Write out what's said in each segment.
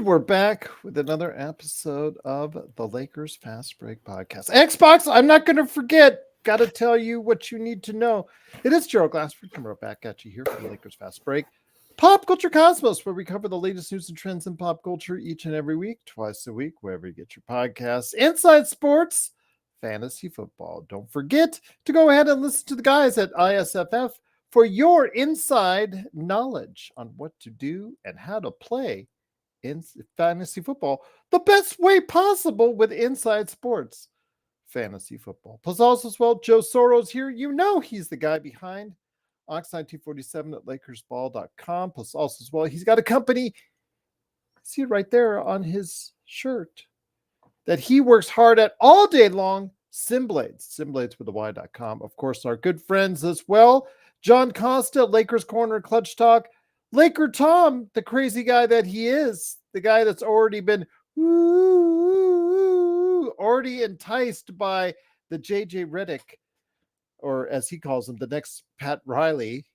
And we're back with another episode of the Lakers Fast Break Podcast. Xbox, I'm not going to forget. Got to tell you what you need to know. It is Gerald Glassford coming right back at you here for the Lakers Fast Break. Pop Culture Cosmos, where we cover the latest news and trends in pop culture each and every week, twice a week, wherever you get your podcasts. Inside Sports, Fantasy Football. Don't forget to go ahead and listen to the guys at ISFF for your inside knowledge on what to do and how to play in fantasy football the best way possible with Inside Sports Fantasy Football. Plus also as well, Joe Soros here. You know he's the guy behind Ox1947 at LakersBall.com. Plus also as well, he's got a company, see it right there on his shirt, that he works hard at all day long, Simblades with the Y.com. Of course, our good friends as well, John Costa, Lakers Corner Clutch Talk, Laker Tom, the crazy guy that he is, the guy that's already been already enticed by the JJ Reddick, or as he calls him, the next Pat Riley,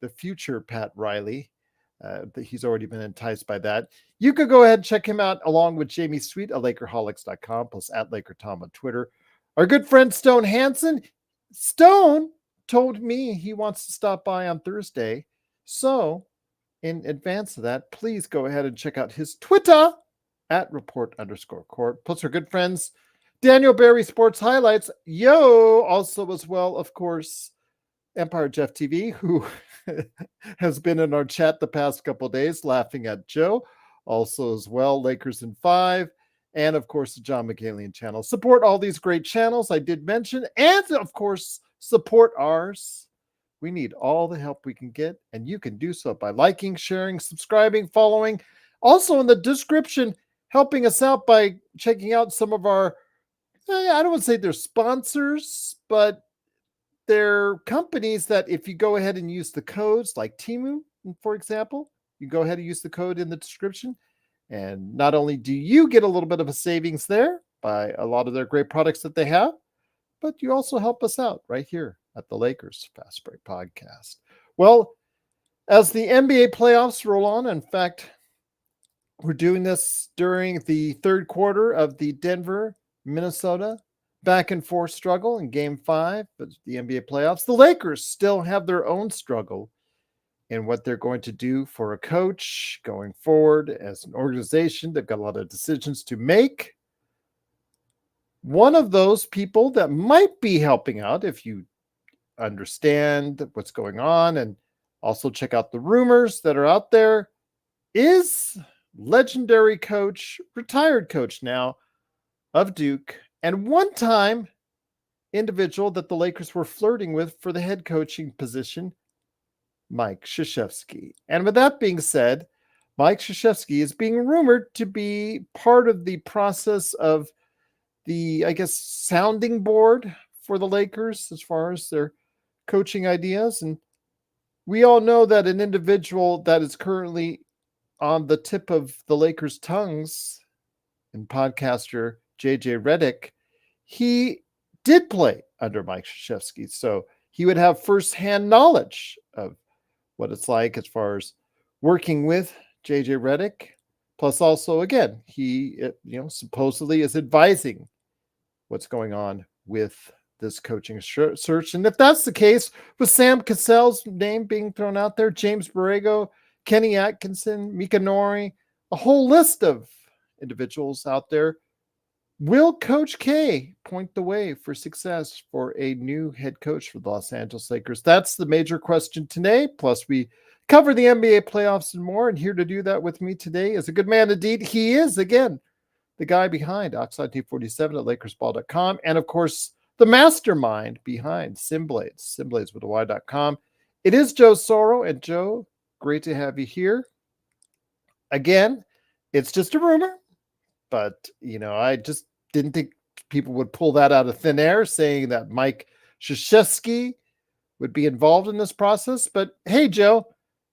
the future Pat Riley. He's already been enticed by that. You could go ahead and check him out along with Jamie Sweet at Lakerholics.com, plus at Laker Tom on Twitter. Our good friend Stone Hansen. Stone told me he wants to stop by on Thursday. So in advance of that, please go ahead and check out his Twitter at report_court. Plus our good friends, Daniel Barry Sports Highlights. Also as well, of course, Empire Jeff TV, who has been in our chat the past couple of days laughing at Joe. Also as well, Lakers in 5. And of course, the John McGalian channel. Support all these great channels I did mention. And of course, support ours. We need all the help we can get, and you can do so by liking, sharing, subscribing, following. Also in the description, helping us out by checking out some of our, I don't want to say they're sponsors, but they're companies that if you go ahead and use the codes, like Temu, for example, you go ahead and use the code in the description. And not only do you get a little bit of a savings there by a lot of their great products that they have, but you also help us out right here at the Lakers Fast Break Podcast. Well, as the NBA playoffs roll on, in fact, we're doing this during the third quarter of the Denver, Minnesota back and forth struggle in Game 5 of the NBA playoffs. The Lakers still have their own struggle in what they're going to do for a coach going forward as an organization. They've got a lot of decisions to make. One of those people that might be helping out, if you understand what's going on and also check out the rumors that are out there, is legendary coach, retired coach now of Duke, and one-time individual that the Lakers were flirting with for the head coaching position, Mike Krzyzewski. And with that being said, Mike Krzyzewski is being rumored to be part of the process of the, I guess, sounding board for the Lakers as far as their coaching ideas. And we all know that an individual that is currently on the tip of the Lakers' tongues, and podcaster JJ Reddick, he did play under Mike Krzyzewski. So he would have firsthand knowledge of what it's like as far as working with JJ Reddick. Plus also, again, he, supposedly is advising what's going on with this coaching search. And if that's the case, with Sam Cassell's name being thrown out there, James Borrego, Kenny Atkinson, Mika Nori, a whole list of individuals out there, will Coach K point the way for success for a new head coach for the Los Angeles Lakers? That's the major question today. Plus, we cover the NBA playoffs and more. And here to do that with me today is a good man indeed. He is, again, the guy behind Ox1947 at LakersBall.com. And, of course, the mastermind behind Simblades with a Y.com. It is Joe Soro. And, Joe, great to have you here. Again, it's just a rumor, but, I just didn't think people would pull that out of thin air, saying that Mike Krzyzewski would be involved in this process. But, hey, Joe,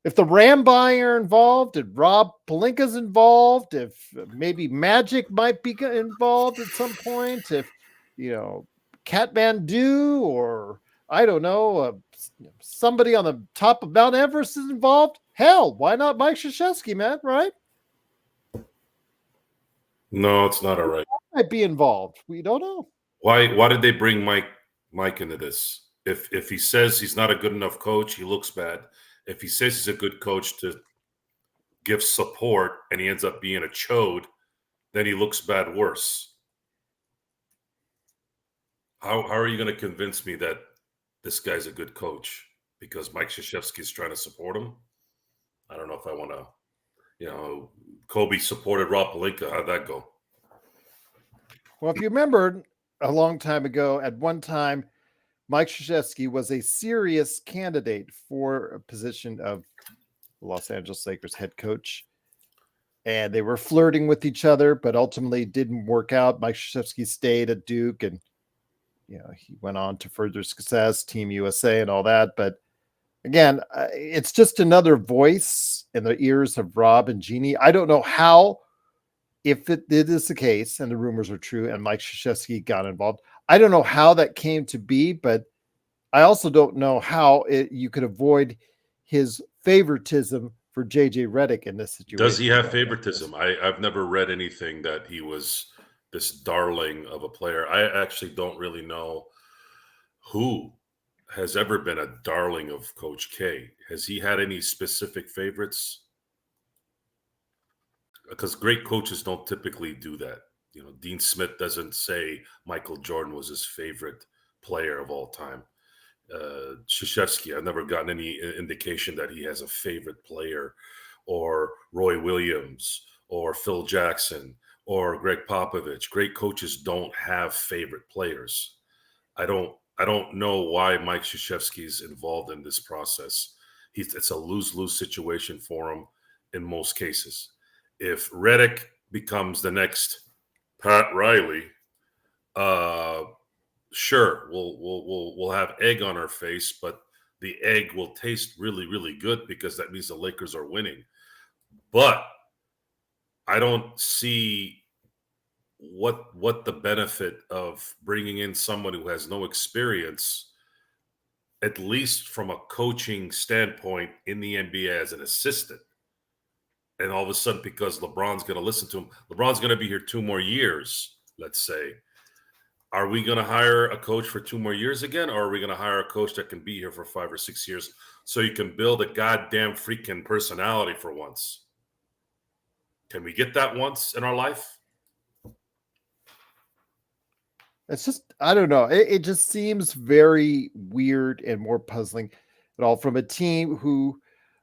if the Ramby are involved, if Rob Pelinka's involved, if maybe Magic might be involved at some point, if, Kathmandu or, I don't know, somebody on the top of Mount Everest is involved, hell, why not Mike Krzyzewski, man, right? No, it's not all right. Might be involved. We don't know. Why did they bring Mike into this? If he says he's not a good enough coach, he looks bad. If he says he's a good coach to give support and he ends up being a chode, then he looks bad worse. How are you going to convince me that this guy's a good coach because Mike Krzyzewski is trying to support him? I don't know if I want to. Kobe supported Rob Pelinka. How'd that go? Well, if you remember a long time ago, at one time, Mike Krzyzewski was a serious candidate for a position of Los Angeles Lakers head coach. And they were flirting with each other, but ultimately didn't work out. Mike Krzyzewski stayed at Duke, and he went on to further success, Team USA, and all that. But again, it's just another voice in the ears of Rob and Jeannie. I don't know how, if it is the case, and the rumors are true, and Mike Krzyzewski got involved. I don't know how that came to be, but I also don't know how you could avoid his favoritism for JJ Reddick in this situation. Does he have favoritism? I've never read anything that he was this darling of a player. I actually don't really know who has ever been a darling of Coach K. Has he had any specific favorites? Because great coaches don't typically do that. Dean Smith doesn't say Michael Jordan was his favorite player of all time. Krzyzewski, I've never gotten any indication that he has a favorite player, or Roy Williams, or Phil Jackson, or Greg Popovich. Great coaches don't have favorite players. I don't know why Mike Krzyzewski is involved in this process. It's a lose-lose situation for him in most cases. If Reddick becomes the next Pat Riley, sure, we'll have egg on our face, but the egg will taste really, really good because that means the Lakers are winning. But I don't see what the benefit of bringing in someone who has no experience, at least from a coaching standpoint, in the NBA as an assistant. And all of a sudden, because LeBron's going to listen to him, LeBron's going to be here 2 more years, let's say. Are we going to hire a coach for 2 more years again? Or are we going to hire a coach that can be here for 5 or 6 years so you can build a goddamn freaking personality for once? Can we get that once in our life? It's just, I don't know. It just seems very weird and more puzzling at all from a team who,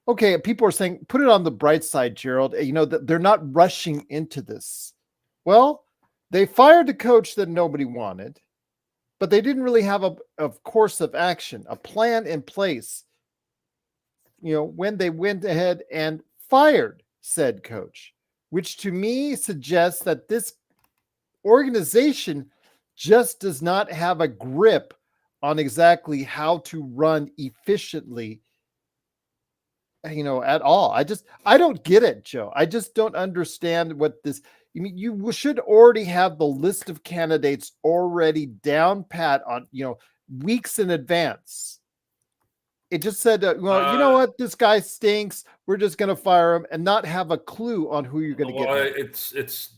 okay, people are saying, put it on the bright side, Gerald. They're not rushing into this. Well, they fired the coach that nobody wanted, but they didn't really have a course of action, a plan in place. When they went ahead and fired said coach, which to me suggests that this organization just does not have a grip on exactly how to run efficiently, at all. I don't get it, Joe. I just don't understand what this. You should already have the list of candidates already down pat on, weeks in advance. It just said, well, you know what? This guy stinks. We're just going to fire him and not have a clue on who you're going to get.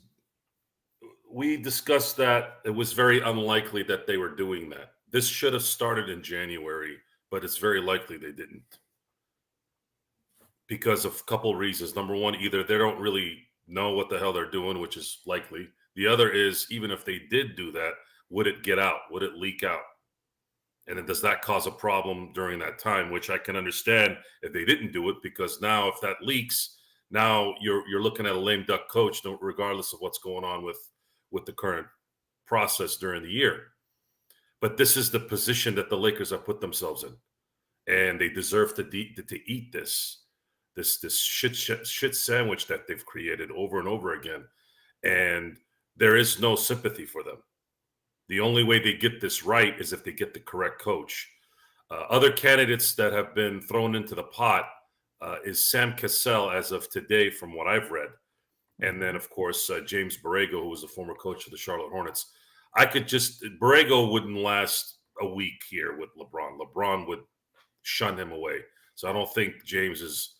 We discussed that it was very unlikely that they were doing that. This should have started in January, but it's very likely they didn't. Because of a couple of reasons. Number one, either they don't really know what the hell they're doing, which is likely. The other is, even if they did do that, would it get out? Would it leak out? And then does that cause a problem during that time, which I can understand if they didn't do it, because now if that leaks, now you're looking at a lame duck coach, regardless of what's going on with the current process during the year. But this is the position that the Lakers have put themselves in, and they deserve to eat this shit sandwich that they've created over and over again. And there is no sympathy for them. The only way they get this right is if they get the correct coach. Other candidates that have been thrown into the pot is Sam Cassell as of today, from what I've read. And then, of course, James Borrego, who was the former coach of the Charlotte Hornets. Borrego wouldn't last a week here with LeBron. LeBron would shun him away. So I don't think James is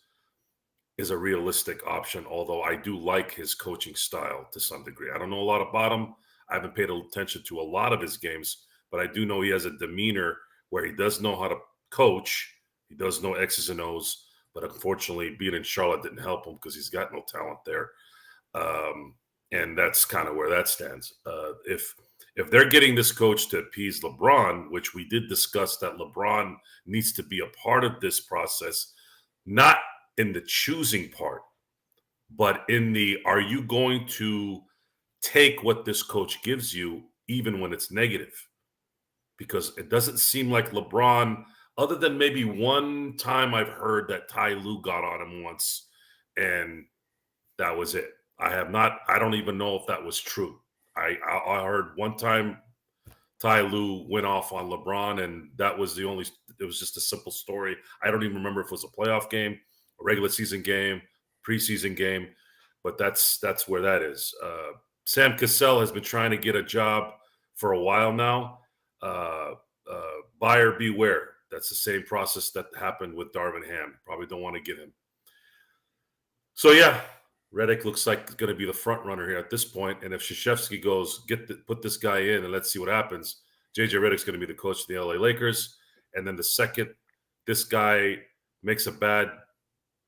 is a realistic option, although I do like his coaching style to some degree. I don't know a lot about him. I haven't paid attention to a lot of his games, but I do know he has a demeanor where he does know how to coach. He does know X's and O's, but unfortunately, being in Charlotte didn't help him because he's got no talent there. And that's kind of where that stands. If they're getting this coach to appease LeBron, which we did discuss that LeBron needs to be a part of this process, not in the choosing part, but in the, are you going to take what this coach gives you, even when it's negative? Because it doesn't seem like LeBron, other than maybe one time I've heard that Ty Lue got on him once, and that was it. I don't even know if that was true. I heard one time Ty Lue went off on LeBron, and that was it was just a simple story. I don't even remember if it was a playoff game, a regular season game, preseason game, but that's where that is. Sam Cassell has been trying to get a job for a while now. Buyer beware. That's the same process that happened with Darvin Ham. Probably don't want to get him. So yeah, Reddick looks like it's going to be the front runner here at this point. And if Krzyzewski goes, put this guy in and let's see what happens, JJ Reddick's going to be the coach of the LA Lakers. And then the second this guy makes a bad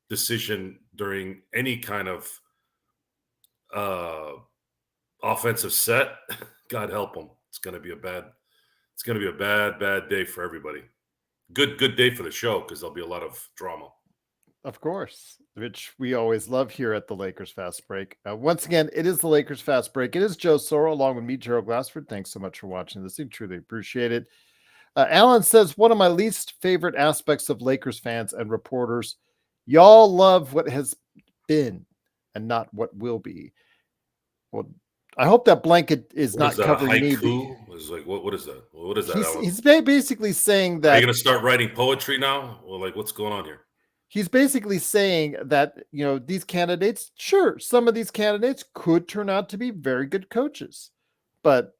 decision during any kind of offensive set, God help him. It's going to be a bad day for everybody. Good day for the show because there'll be a lot of drama. Of course, which we always love here at the Lakers Fast Break. Once again, it is the Lakers Fast Break. It is Joe Soro along with me, Gerald Glassford. Thanks so much for watching this. We truly appreciate it. Alan says, one of my least favorite aspects of Lakers fans and reporters, y'all love what has been and not what will be. Well, I hope that blanket is not covering me. It's like, what is that? What is that? He's basically saying that. Are you going to start writing poetry now? Well, like, what's going on here? He's basically saying that, these candidates, sure, some of these candidates could turn out to be very good coaches, but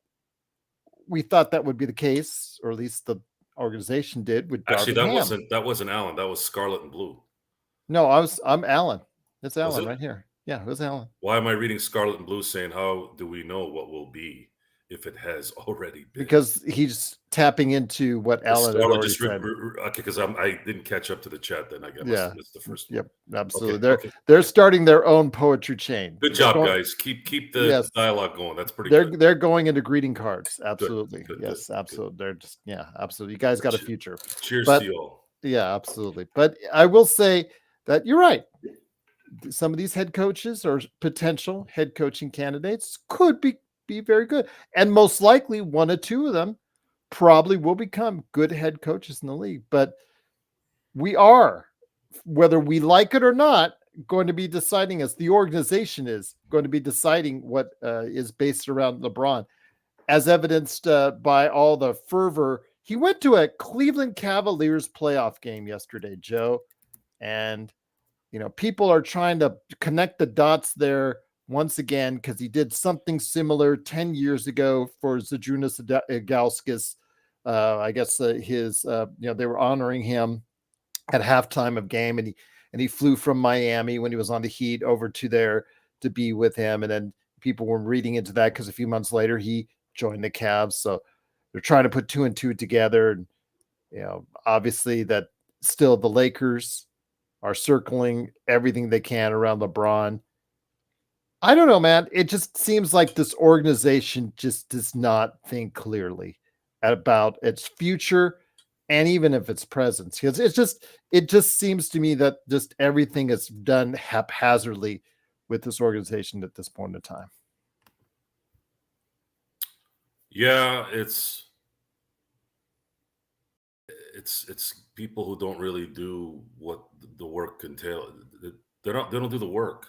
we thought that would be the case, or at least the organization did with Darvin Actually, Ham. that wasn't Alan. That was Scarlet and Blue. No, I'm Alan. It's Alan right here. Yeah, it was Alan. Why am I reading Scarlet and Blue saying, how do we know what will be if it has already been? Because he's tapping into what Alan had already said. Okay, because I didn't catch up to the chat then. I guess yeah, it's the first. Yep, absolutely. They're starting their own poetry chain. Good job, guys. Keep the dialogue going. That's pretty good. They're going into greeting cards. Absolutely. Good, yes, absolutely. They're just absolutely. You guys got a future. Cheers to you all. Yeah, absolutely. But I will say that you're right. Some of these head coaches or potential head coaching candidates could be very good. And most likely one or two of them probably will become good head coaches in the league. But we are, whether we like it or not, going to be deciding, as the organization is going to be deciding what is based around LeBron, as evidenced by all the fervor. He went to a Cleveland Cavaliers playoff game yesterday, Joe, and people are trying to connect the dots there once again because he did something similar 10 years ago for Zydrunas Ilgauskas. I guess they were honoring him at halftime of game, and he flew from Miami when he was on the Heat over to there to be with him, and then people were reading into that because a few months later he joined the Cavs. So they're trying to put two and two together, and obviously that still the Lakers are circling everything they can around LeBron. I don't know, man. It just seems like this organization just does not think clearly about its future and even if its presence. Because it just seems to me that just everything is done haphazardly with this organization at this point in time. Yeah, it's people who don't really do what the work entails. They don't do the work.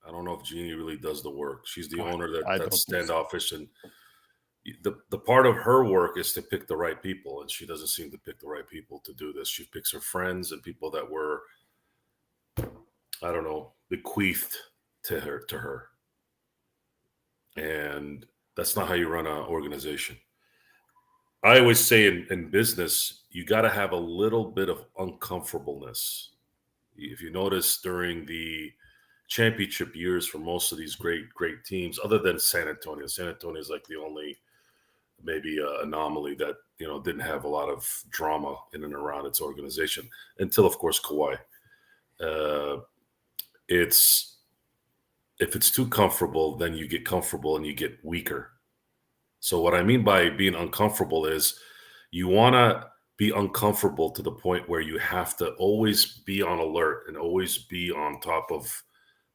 I don't know if Jeannie really does the work. She's the owner that's standoffish, and the part of her work is to pick the right people, and she doesn't seem to pick the right people to do this. She picks her friends and people that were, I don't know, bequeathed to her. And that's not how you run an organization. I always say in business, you got to have a little bit of uncomfortableness If you notice during the championship years for most of these great teams, other than San Antonio is like the only maybe anomaly that didn't have a lot of drama in and around its organization until, of course, Kawhi. It's if it's too comfortable, then you get comfortable and you get weaker. So what I mean by being uncomfortable is you want to be uncomfortable to the point where you have to always be on alert and always be on top of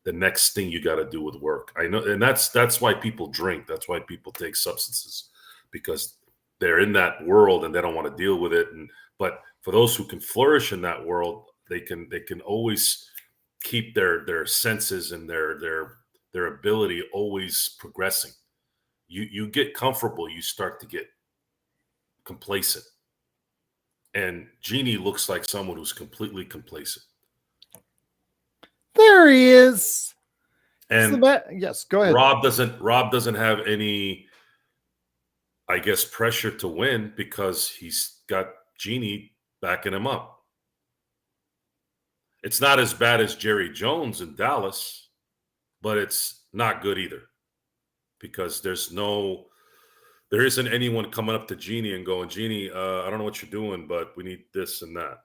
the next thing you got to do with work. I know, and that's why people drink. That's why people take substances, because they're in that world and they don't want to deal with it. But for those who can flourish in that world, they can always keep their senses and their ability always progressing. You get comfortable, you start to get complacent. And Genie looks like someone who's completely complacent. There he is. And yes, go ahead. Rob doesn't have any, I guess, pressure to win because he's got Genie backing him up. It's not as bad as Jerry Jones in Dallas, but it's not good either, because there isn't anyone coming up to Genie and going, Genie, I don't know what you're doing, but we need this and that.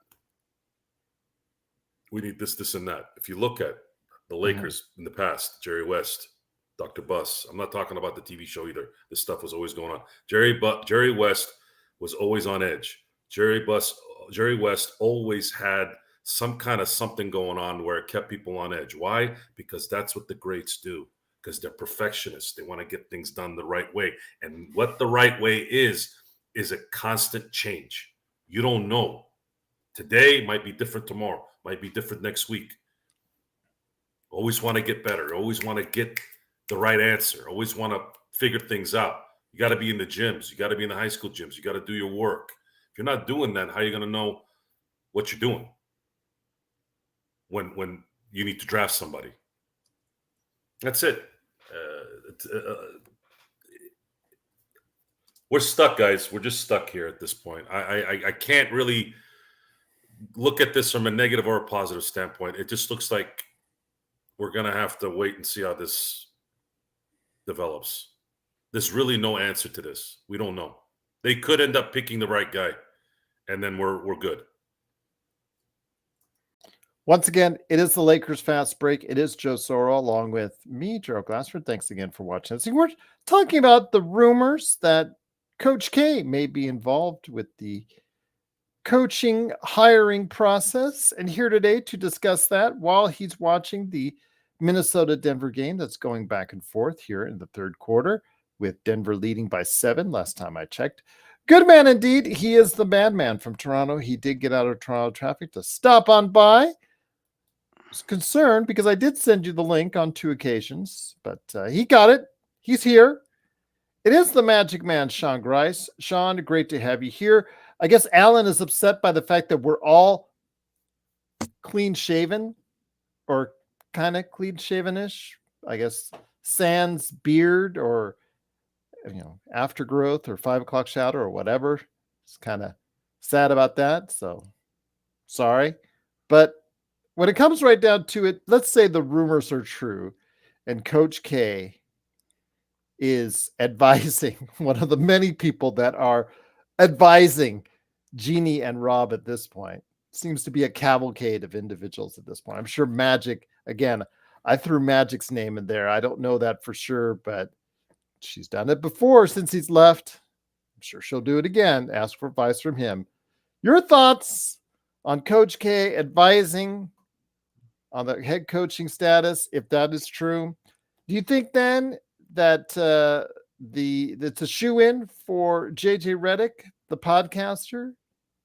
We need this and that. If you look at the Lakers in the past, Jerry West, Dr. Buss, I'm not talking about the TV show either. This stuff was always going on. Jerry West was always on edge. Jerry West always had some kind of something going on where it kept people on edge. Why? Because that's what the greats do. Because they're perfectionists. They want to get things done the right way. And what the right way is a constant change. You don't know. Today might be different tomorrow, might be different next week. Always want to get better. Always want to get the right answer. Always want to figure things out. You got to be in the gyms. You got to be in the high school gyms. You got to do your work. If you're not doing that, how are you going to know what you're doing when you need to draft somebody? That's it. We're stuck, guys. We're just stuck here at this point. I can't really look at this from a negative or a positive standpoint. It just looks like we're going to have to wait and see how this develops. There's really no answer to this. We don't know. They could end up picking the right guy, and then we're good. Once again, it is the Lakers Fast Break. It is Joe Soro along with me, Gerald Glassford. Thanks again for watching us. We're talking about the rumors that Coach K may be involved with the coaching hiring process. And here today to discuss that while he's watching the Minnesota-Denver game that's going back and forth here in the third quarter, with Denver leading by 7 last time I checked. Good man indeed. He is the madman from Toronto. He did get out of Toronto traffic to stop on by. I was concerned because I did send you the link on 2 occasions, but he got it. He's here. It is the Magic Man, Sean Grice. Sean, great to have you here. I guess Alan is upset by the fact that we're all clean shaven, or kind of clean shaven-ish. I guess sans beard or aftergrowth or 5 o'clock shadow or whatever. It's kind of sad about that. So sorry. But when it comes right down to it, let's say the rumors are true and Coach K is advising one of the many people that are advising Genie and Rob at this point. Seems to be a cavalcade of individuals at this point. I'm sure Magic, again, I threw Magic's name in there. I don't know that for sure, but she's done it before since he's left. I'm sure she'll do it again. Ask for advice from him. Your thoughts on Coach K advising on the head coaching status, if that is true? Do you think then that it's a shoe-in for JJ Reddick, the podcaster,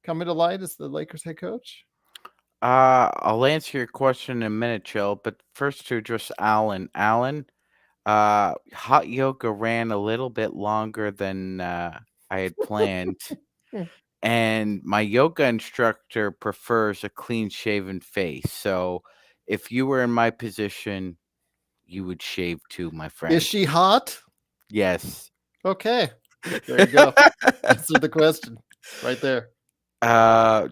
coming to light as the Lakers head coach? I'll answer your question in a minute, Joe, but first to address Alan. Alan, hot yoga ran a little bit longer than I had planned. And my yoga instructor prefers a clean-shaven face. So if you were in my position, you would shave too, my friend. Is she hot? Yes. Okay. There you go. Answer the question right there.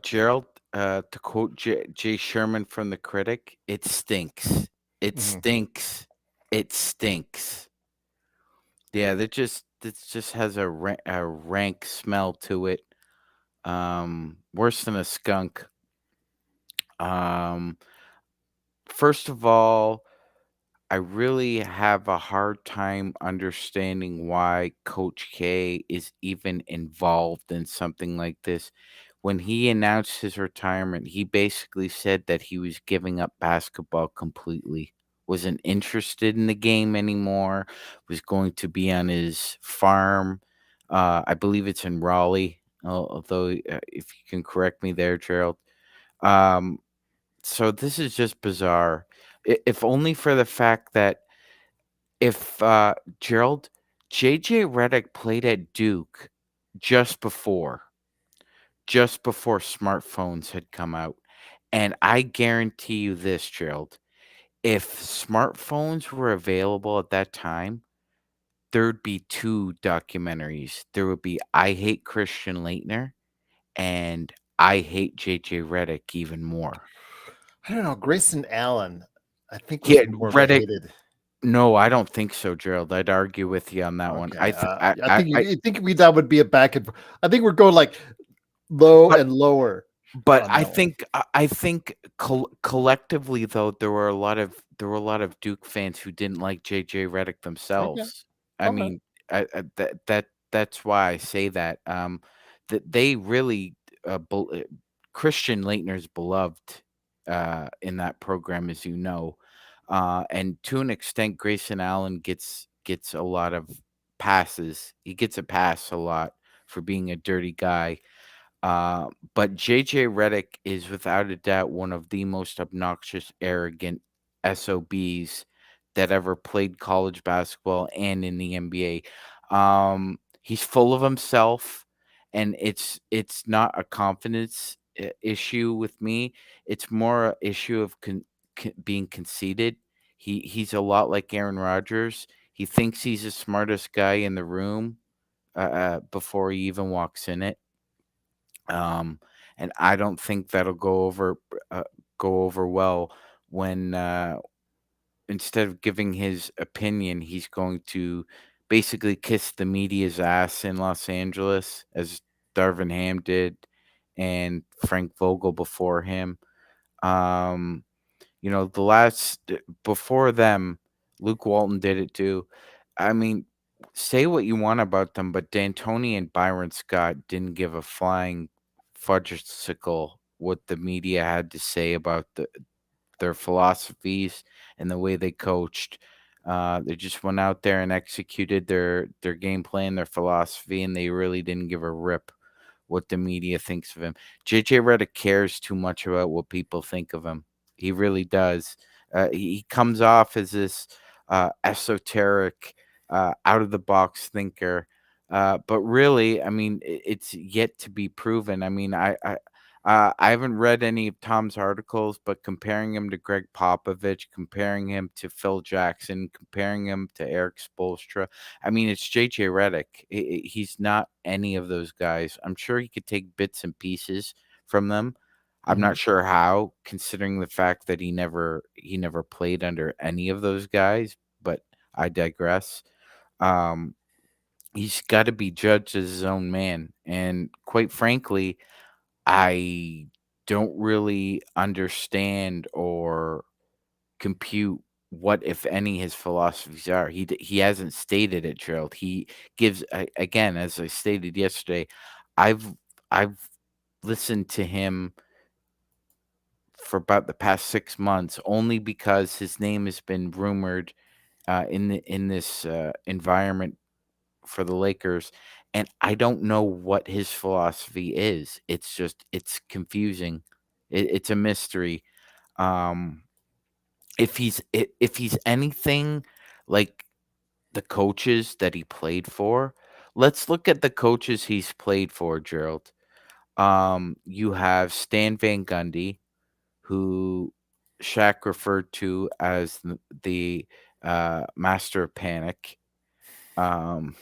Gerald, to quote Jay Sherman from The Critic, it stinks. It Mhm. stinks. It stinks. Yeah, that just has a rank smell to it. Worse than a skunk. Um, First of all, I really have a hard time understanding why Coach K is even involved in something like this. When he announced his retirement, he basically said that he was giving up basketball completely, wasn't interested in the game anymore, was going to be on his farm. I believe it's in Raleigh, although if you can correct me there, Gerald. Um, so this is just bizarre. If only for the fact that if Gerald, JJ Reddick played at Duke just before just before smartphones had come out. And I guarantee you this, Gerald, if smartphones were available at that time, there'd be two documentaries. There would be I Hate Christian Leitner and I Hate JJ Reddick even more. I don't know. Grayson Allen, I think, was Yeah, more of a Reddick. hated. No, I don't think so, Gerald. I'd argue with you on that one. Okay, I, th- I think I, you think that would be a back and. I think we're going like low but and lower But on I that one. think I think collectively though there were a lot of Duke fans who didn't like JJ Reddick Okay, themselves. I okay. mean, that's why I say that. That they really Christian Leitner's beloved in that program, as you know, and to an extent, Grayson Allen gets a lot of passes. He gets a pass a lot for being a dirty guy. But JJ Reddick is without a doubt one of the most obnoxious, arrogant SOBs that ever played college basketball and in the NBA. He's full of himself, and it's not a confidence issue with me. It's more a issue of being conceited. He's a lot like Aaron Rodgers. He thinks he's the smartest guy in the room before he even walks in it. Um, and I don't think that'll go over well when instead of giving his opinion, he's going to basically kiss the media's ass in Los Angeles, as Darvin Ham did, and Frank Vogel before him. Um, the last before them, Luke Walton did it too. I mean, say what you want about them, but D'Antoni and Byron Scott didn't give a flying fudgesicle what the media had to say about their philosophies and the way they coached. They just went out there and executed their game plan, their philosophy, and they really didn't give a rip what the media thinks of him. JJ Redick cares too much about what people think of him. He really does. He comes off as this esoteric, out of the box thinker. But really, I mean, it's yet to be proven. I mean, I haven't read any of Tom's articles, but comparing him to Greg Popovich, comparing him to Phil Jackson, comparing him to Eric Spoelstra, I mean, it's JJ Reddick. He's not any of those guys. I'm sure he could take bits and pieces from them. I'm Mhm. not sure how, considering the fact that he never played under any of those guys. But I digress. Um, he's got to be judged as his own man, and quite frankly, I don't really understand or compute what, if any, his philosophies are. He hasn't stated it, Gerald. He gives again, as I stated yesterday, I've I've listened to him for about the past 6 months only because his name has been rumored in this environment for the Lakers, and I don't know what his philosophy is. It's confusing. It's a mystery. Um, if he's anything like the coaches that he played for, let's look at the coaches he's played for, Gerald. You have Stan Van Gundy, who Shaq referred to as the master of panic. Um,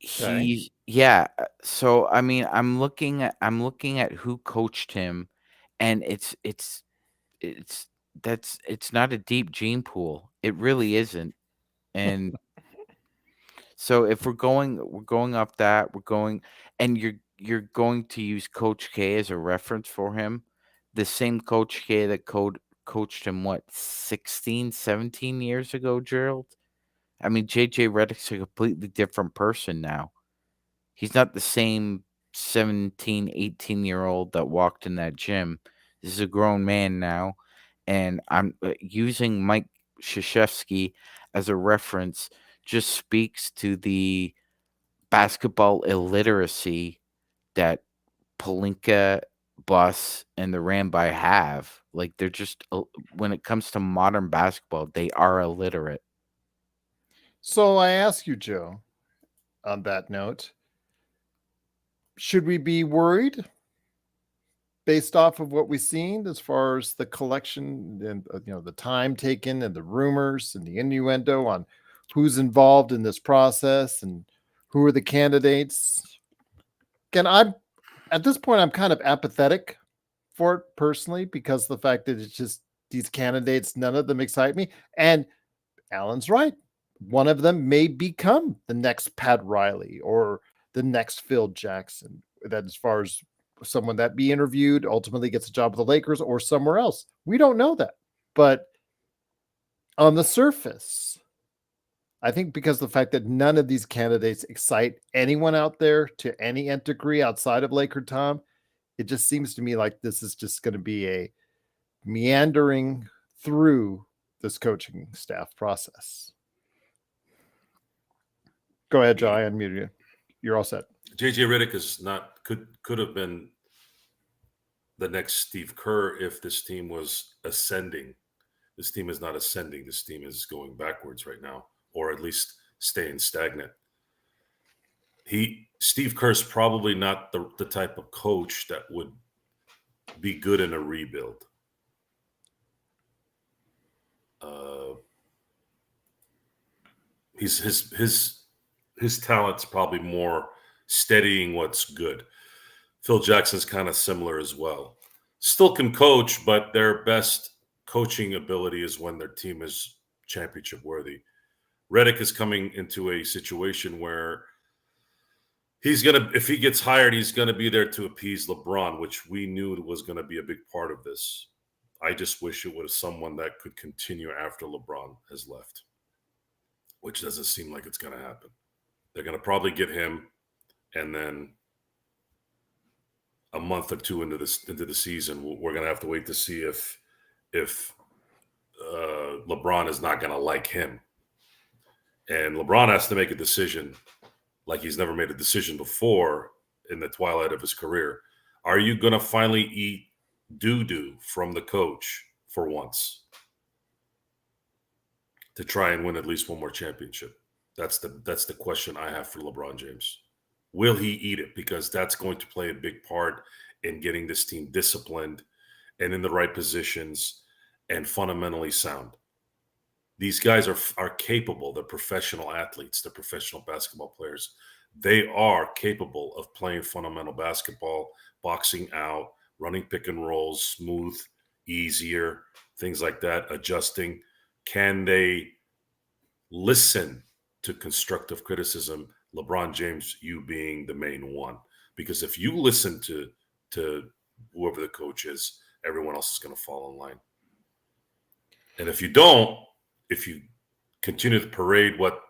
So I mean, I'm looking at who coached him, and it's it's not a deep gene pool. It really isn't. And so if we're going off that, and you're going to use Coach K as a reference for him, the same Coach K that coached him what 16, 17 years ago, Gerald. I mean, JJ Reddick's a completely different person now. He's not the same 17, 18-year-old that walked in that gym. This is a grown man now, and I'm using Mike Krzyzewski as a reference just speaks to the basketball illiteracy that Palinka, Bus, and the Ramby have. Like, they're just when it comes to modern basketball, they are illiterate. So I ask you, Joe, on that note, should we be worried based off of what we've seen as far as the collection and the time taken and the rumors and the innuendo on who's involved in this process and who are the candidates? Again, I'm at this point I'm kind of apathetic for it personally because the fact that it's just these candidates, none of them excite me. And Alan's right. One of them may become the next Pat Riley or the next Phil Jackson. That as far as someone that be interviewed ultimately gets a job with the Lakers or somewhere else. We don't know that. But on the surface, I think because of the fact that none of these candidates excite anyone out there to any degree outside of Laker Tom, it just seems to me like this is just going to be a meandering through this coaching staff process. Go ahead, Joe. I unmuted you. You're all set. JJ Reddick is not could have been the next Steve Kerr if this team was ascending. This team is not ascending. This team is going backwards right now, or at least staying stagnant. Steve Kerr's probably not the type of coach that would be good in a rebuild. His talent's probably more steadying what's good. Phil Jackson's kind of similar as well. Still can coach, but their best coaching ability is when their team is championship worthy. Reddick is coming into a situation where if he gets hired, he's gonna be there to appease LeBron, which we knew was gonna be a big part of this. I just wish it was someone that could continue after LeBron has left, which doesn't seem like it's gonna happen. They're gonna probably get him, and then a month or two into the season, we're gonna have to wait to see if LeBron is not gonna like him, and LeBron has to make a decision like he's never made a decision before in the twilight of his career. Are you gonna finally eat doo-doo from the coach for once to try and win at least one more championship? That's the question I have for LeBron James. Will he eat it? Because that's going to play a big part in getting this team disciplined and in the right positions and fundamentally sound. These guys are capable. They're professional athletes. They're professional basketball players. They are capable of playing fundamental basketball, boxing out, running pick and rolls, smooth, easier, things like that, adjusting. Can they listen to constructive criticism? LeBron James, you being the main one. Because if you listen to whoever the coach is, everyone else is going to fall in line. And if you don't, if you continue to parade what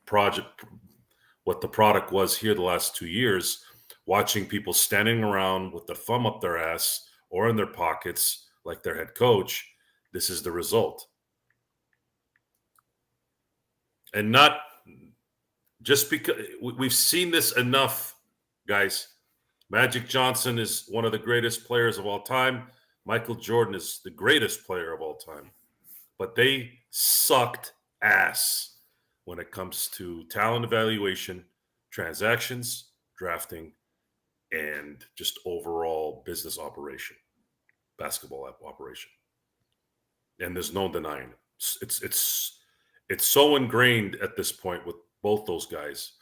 the product was here the last 2 years, watching people standing around with their thumb up their ass or in their pockets like their head coach, this is the result. And not just because we've seen this enough, guys. Magic Johnson is one of the greatest players of all time. Michael Jordan is the greatest player of all time. But they sucked ass when it comes to talent evaluation, transactions, drafting, and just overall business operation, basketball operation. And there's no denying it. It's so ingrained at this point with both those guys.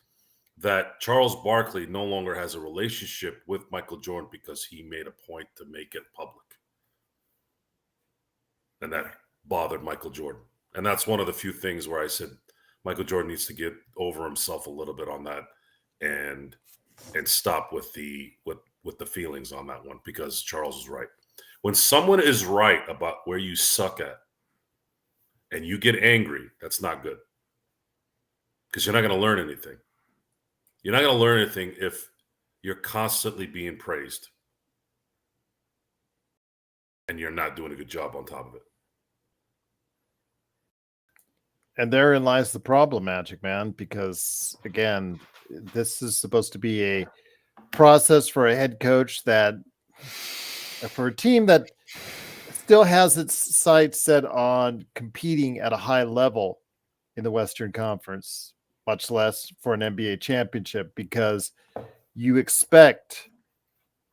that Charles Barkley no longer has a relationship with Michael Jordan because he made a point to make it public. And that bothered Michael Jordan. And that's one of the few things where I said Michael Jordan needs to get over himself a little bit on that and stop with the feelings on that one, because Charles is right. When someone is right about where you suck at and you get angry, that's not good, because you're not going to learn anything. You're not going to learn anything if you're constantly being praised and you're not doing a good job on top of it. And therein lies the problem, Magic Man, because again, this is supposed to be a process for a head coach that, for a team that still has its sights set on competing at a high level in the Western Conference, much less for an NBA championship, because you expect,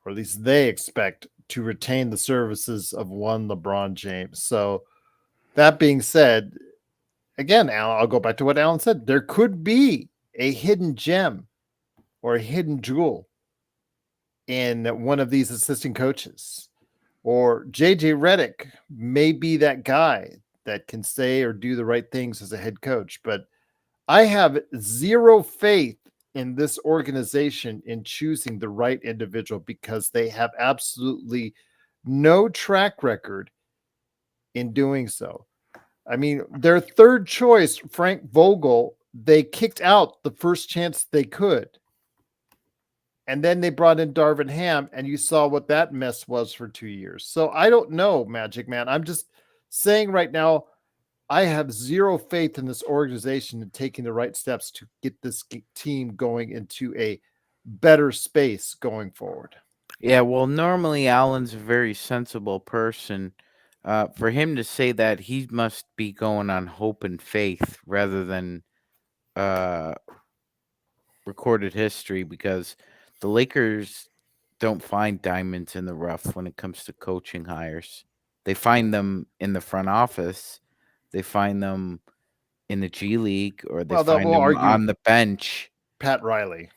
or at least they expect, to retain the services of one LeBron James. So that being said, again, Alan, I'll go back to what Alan said. There could be a hidden gem or a hidden jewel in one of these assistant coaches. Or JJ Reddick may be that guy that can say or do the right things as a head coach. But I have zero faith in this organization in choosing the right individual, because they have absolutely no track record in doing so. I mean, their third choice, Frank Vogel, they kicked out the first chance they could. And then they brought in Darvin Ham, and you saw what that mess was for 2 years. So I don't know, Magic Man. I'm just saying right now, I have zero faith in this organization in taking the right steps to get this team going into a better space going forward. Yeah, well, normally Alan's a very sensible person. For him to say that, he must be going on hope and faith rather than recorded history, because the Lakers don't find diamonds in the rough when it comes to coaching hires. They find them in the front office. They find them in the G League, or they Well, find we'll them argue on the bench. Pat Riley.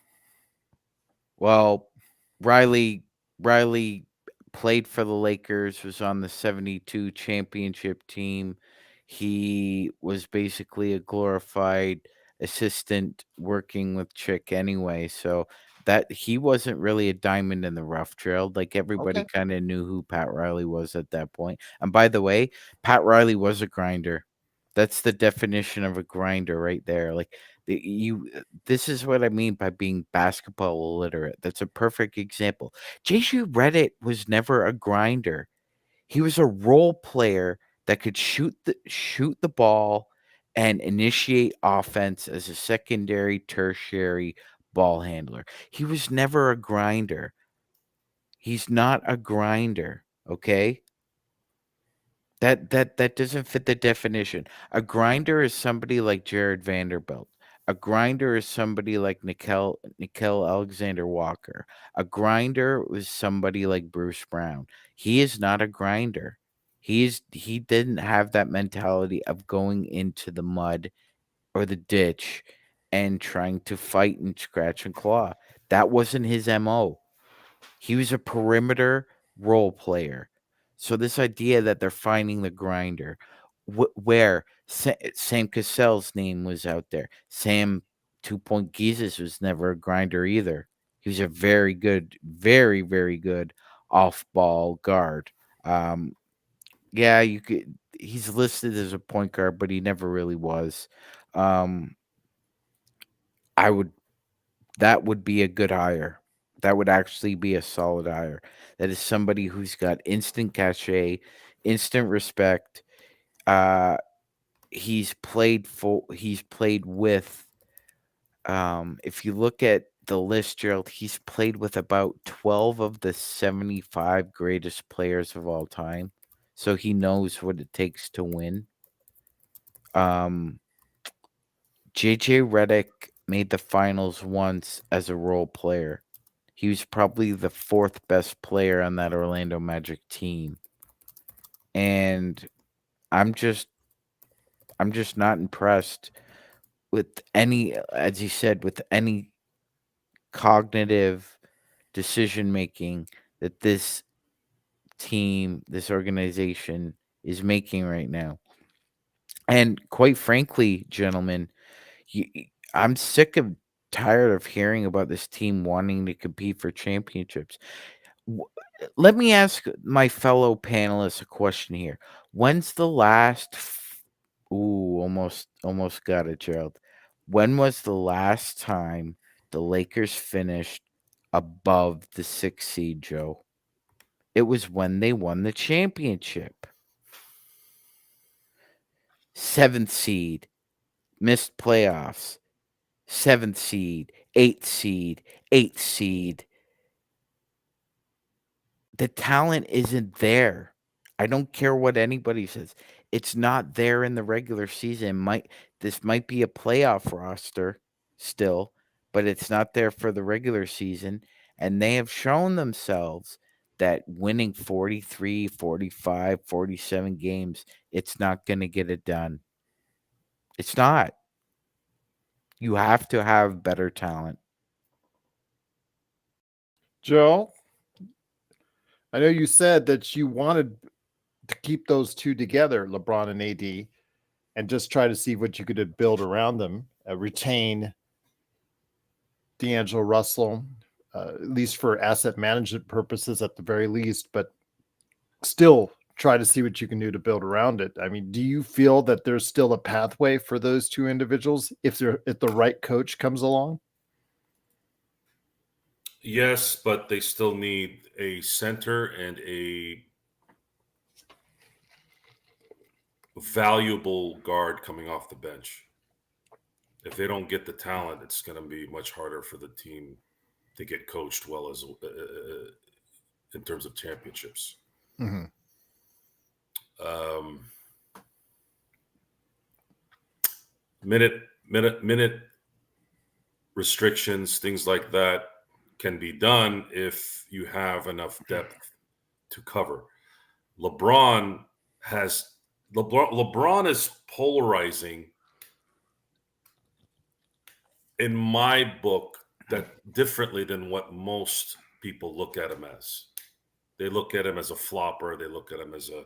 Well, Riley played for the Lakers, was on the 72 championship team. He was basically a glorified assistant working with Chick anyway, so that he wasn't really a diamond in the rough, Gerald. Like, everybody Okay. kind of knew who Pat Riley was at that point. And by the way, Pat Riley was a grinder. That's the definition of a grinder right there. Like, this is what I mean by being basketball illiterate. That's a perfect example. JJ Reddick was never a grinder. He was a role player that could shoot the ball and initiate offense as a secondary, tertiary ball handler. He was never a grinder. He's not a grinder, okay? That doesn't fit the definition. A grinder is somebody like Jared Vanderbilt. A grinder is somebody like Nickel Alexander Walker. A grinder was somebody like Bruce Brown. He is not a grinder. He didn't have that mentality of going into the mud or the ditch and trying to fight and scratch and claw. That wasn't his MO. He was a perimeter role player. So this idea that they're finding the grinder, where Sam Cassell's name was out there. Sam 2-Point Jesus was never a grinder either. He was a very good, very, very good off-ball guard. Yeah, you could. He's listed as a point guard, but he never really was. I would. That would be a good hire. That would actually be a solid hire. That is somebody who's got instant cachet, instant respect. He's played with, if you look at the list, Gerald, he's played with about 12 of the 75 greatest players of all time. So he knows what it takes to win. JJ Reddick made the finals once as a role player. He was probably the fourth best player on that Orlando Magic team. And I'm just not impressed with any, as you said, with any cognitive decision making that this team, this organization is making right now. And quite frankly, gentlemen, I'm sick of tired of hearing about this team wanting to compete for championships. Let me ask my fellow panelists a question here. When's the last Ooh, almost got it, Gerald. When was the last time the Lakers finished above the 6th seed, Joe? It was when they won the championship. 7th seed, missed playoffs. 7th seed, 8th seed, 8th seed. The talent isn't there. I don't care what anybody says. It's not there in the regular season. This might be a playoff roster still, but it's not there for the regular season. And they have shown themselves that winning 43, 45, 47 games, it's not going to get it done. It's not. You have to have better talent. Joe, I know you said that you wanted to keep those two together, LeBron and AD, and just try to see what you could build around them, retain D'Angelo Russell, at least for asset management purposes at the very least, but still try to see what you can do to build around it. I mean, do you feel that there's still a pathway for those two individuals if the right coach comes along? Yes, but they still need a center and a valuable guard coming off the bench. If they don't get the talent, it's going to be much harder for the team to get coached well as in terms of championships. Mm-hmm. Minute restrictions, things like that can be done if you have enough depth to cover. LeBron is polarizing in my book that differently than what most people look at him as. They look at him as a flopper. They look at him as a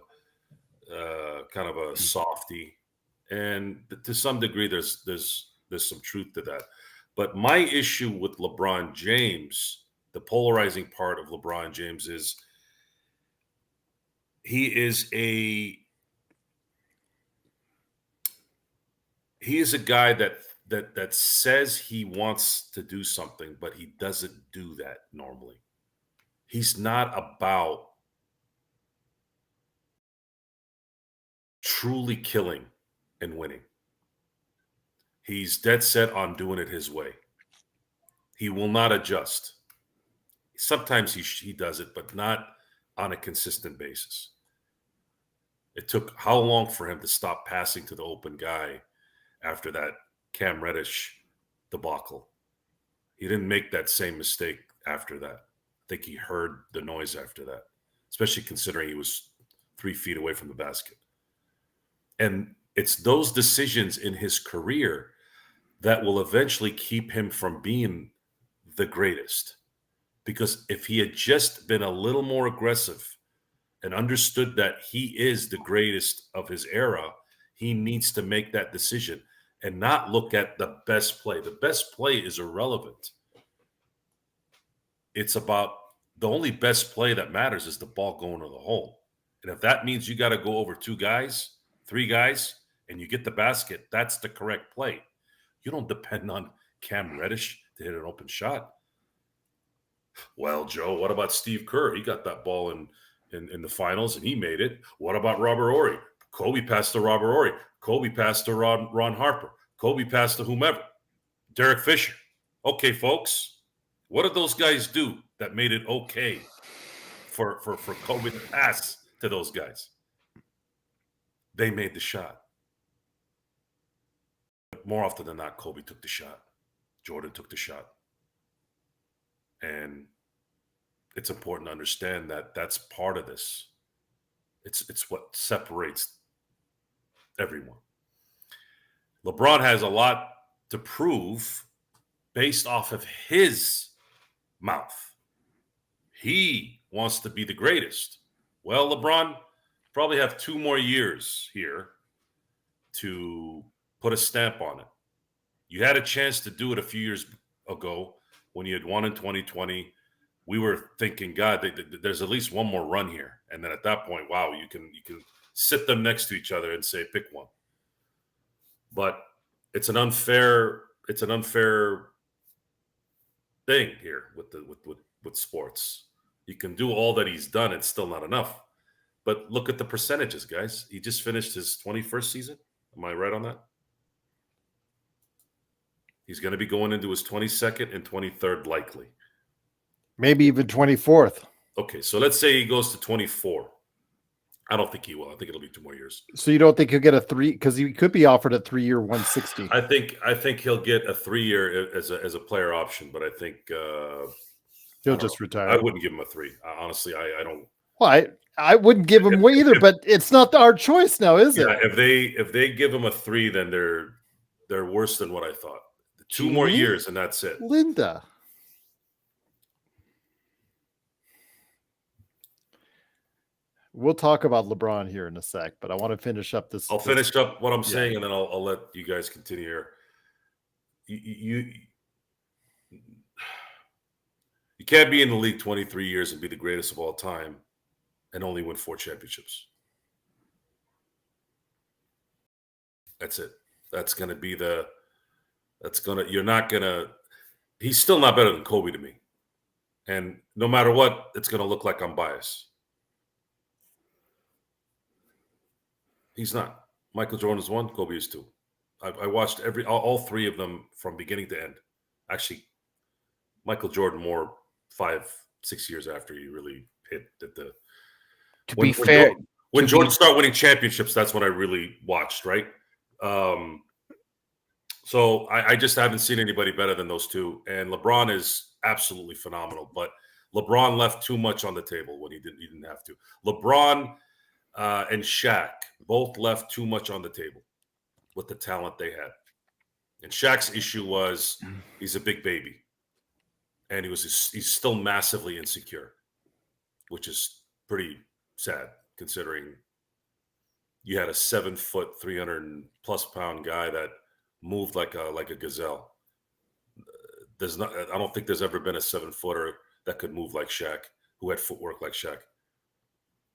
kind of a softy, and to some degree, there's some truth to that. But my issue with LeBron James, the polarizing part of LeBron James, is he is a guy that says he wants to do something, but he doesn't do that normally. He's not about truly killing and winning. He's dead set on doing it his way. He will not adjust. Sometimes he does it, but not on a consistent basis. It took how long for him to stop passing to the open guy after that Cam Reddish debacle? He didn't make that same mistake after that. I think he heard the noise after that, especially considering he was 3 feet away from the basket. And it's those decisions in his career that will eventually keep him from being the greatest. Because if he had just been a little more aggressive and understood that he is the greatest of his era, he needs to make that decision and not look at the best play. The best play is irrelevant. It's about the only best play that matters is the ball going to the hole. And if that means you got to go over 2 guys, 3 guys, and you get the basket, that's the correct play. You don't depend on Cam Reddish to hit an open shot. Well, Joe, what about Steve Kerr? He got that ball in the finals and he made it. What about Robert Horry? Kobe passed to Robert Horry. Kobe passed to Ron Harper. Kobe passed to whomever. Derek Fisher. Okay, folks, what did those guys do that made it okay for Kobe to pass to those guys? They made the shot. But more often than not, Kobe took the shot. Jordan took the shot. And it's important to understand that that's part of this. It's what separates everyone. LeBron has a lot to prove based off of his mouth. He wants to be the greatest. Well, LeBron probably have 2 more years here to put a stamp on it. You had a chance to do it a few years ago when you had won in 2020. We were thinking, God, there's at least one more run here. And then at that point, wow, you can sit them next to each other and say, pick one. But it's an unfair thing here with sports. You can do all that he's done, it's still not enough. But look at the percentages, guys. He just finished his 21st season. Am I right on that? He's going to be going into his 22nd and 23rd likely. Maybe even 24th. Okay, so let's say he goes to 24. I don't think he will. I think it'll be 2 more years. So you don't think he'll get a 3, because he could be offered a 3-year 160. I think he'll get a 3-year as a player option, but I think He'll just retire. I wouldn't give him a 3. Honestly, I don't. Well, I wouldn't give him one either, but it's not our choice now, is it? Yeah, if they give him a 3, then they're worse than what I thought. 2 more Gee, years and that's it. Linda. We'll talk about LeBron here in a sec, but I want to finish up this. I'll finish up what I'm saying, and then I'll let you guys continue here. You can't be in the league 23 years and be the greatest of all time and only win 4 championships. That's it. He's still not better than Kobe to me. And no matter what, it's going to look like I'm biased. He's not. Michael Jordan is 1, Kobe is 2. I watched all 3 of them from beginning to end. Actually, Michael Jordan more 5-6 years after he really hit at the. When Jordan started winning championships, that's when I really watched, right? So I just haven't seen anybody better than those 2. And LeBron is absolutely phenomenal, but LeBron left too much on the table when he didn't have to. LeBron and Shaq both left too much on the table with the talent they had. And Shaq's issue was he's a big baby, and he's still massively insecure, which is pretty sad considering you had a 7-foot, 300+ pound guy that moved like a gazelle. I don't think there's ever been a 7-footer that could move like Shaq, who had footwork like Shaq,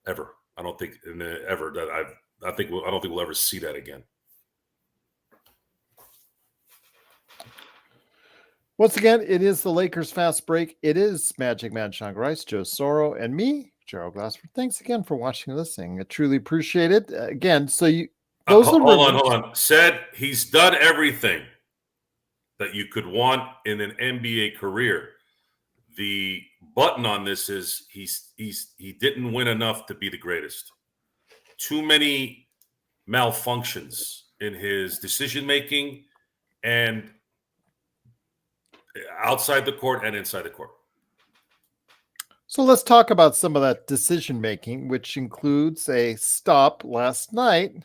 ever. I don't think ever that I don't think we'll ever see that again. Once again, it is the Lakers Fast Break. It is Magic Man Sean Grice, Joe Soro, and me, Gerald Glassford. Thanks again for watching and listening. I truly appreciate it. Again, so you hold on. Said he's done everything that you could want in an NBA career. The button on this is he didn't win enough to be the greatest. Too many malfunctions in his decision making and outside the court and inside the court. So let's talk about some of that decision making, which includes a stop last night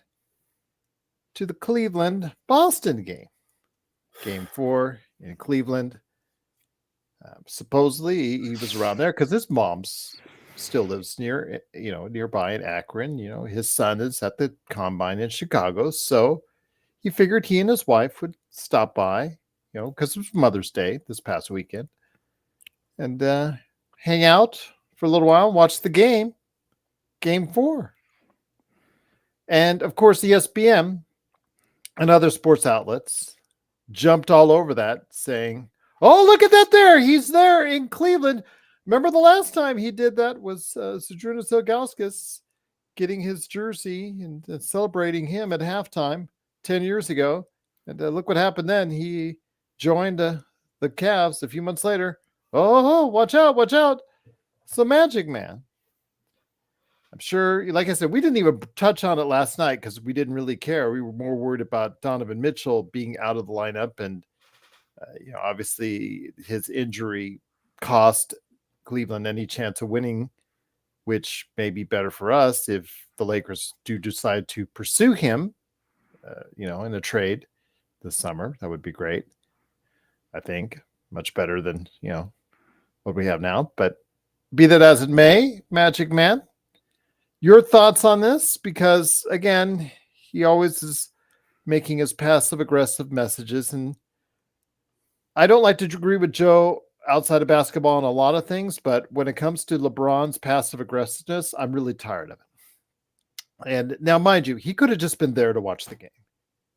to the Cleveland-Boston game. Game 4 in Cleveland. Supposedly he was around there because his mom's still lives nearby in Akron. His son is at the combine in Chicago. So he figured he and his wife would stop by, because it was Mother's Day this past weekend, and hang out for a little while and watch the game, Game 4. And of course, ESPN and other sports outlets jumped all over that, saying, "Oh, look at that there. He's there in Cleveland." Remember the last time he did that was Zydrunas Ilgauskas getting his jersey and celebrating him at halftime 10 years ago. And look what happened then. He joined the Cavs a few months later. Oh, watch out. It's the Magic Man. I'm sure, like I said, we didn't even touch on it last night because we didn't really care. We were more worried about Donovan Mitchell being out of the lineup. And, obviously his injury cost Cleveland any chance of winning, which may be better for us if the Lakers do decide to pursue him, in a trade this summer. That would be great. I think much better than, what we have now. But be that as it may, Magic Man, your thoughts on this? Because again, he always is making his passive aggressive messages, and I don't like to agree with Joe outside of basketball on a lot of things, but when it comes to LeBron's passive aggressiveness, I'm really tired of it. And now, mind you, he could have just been there to watch the game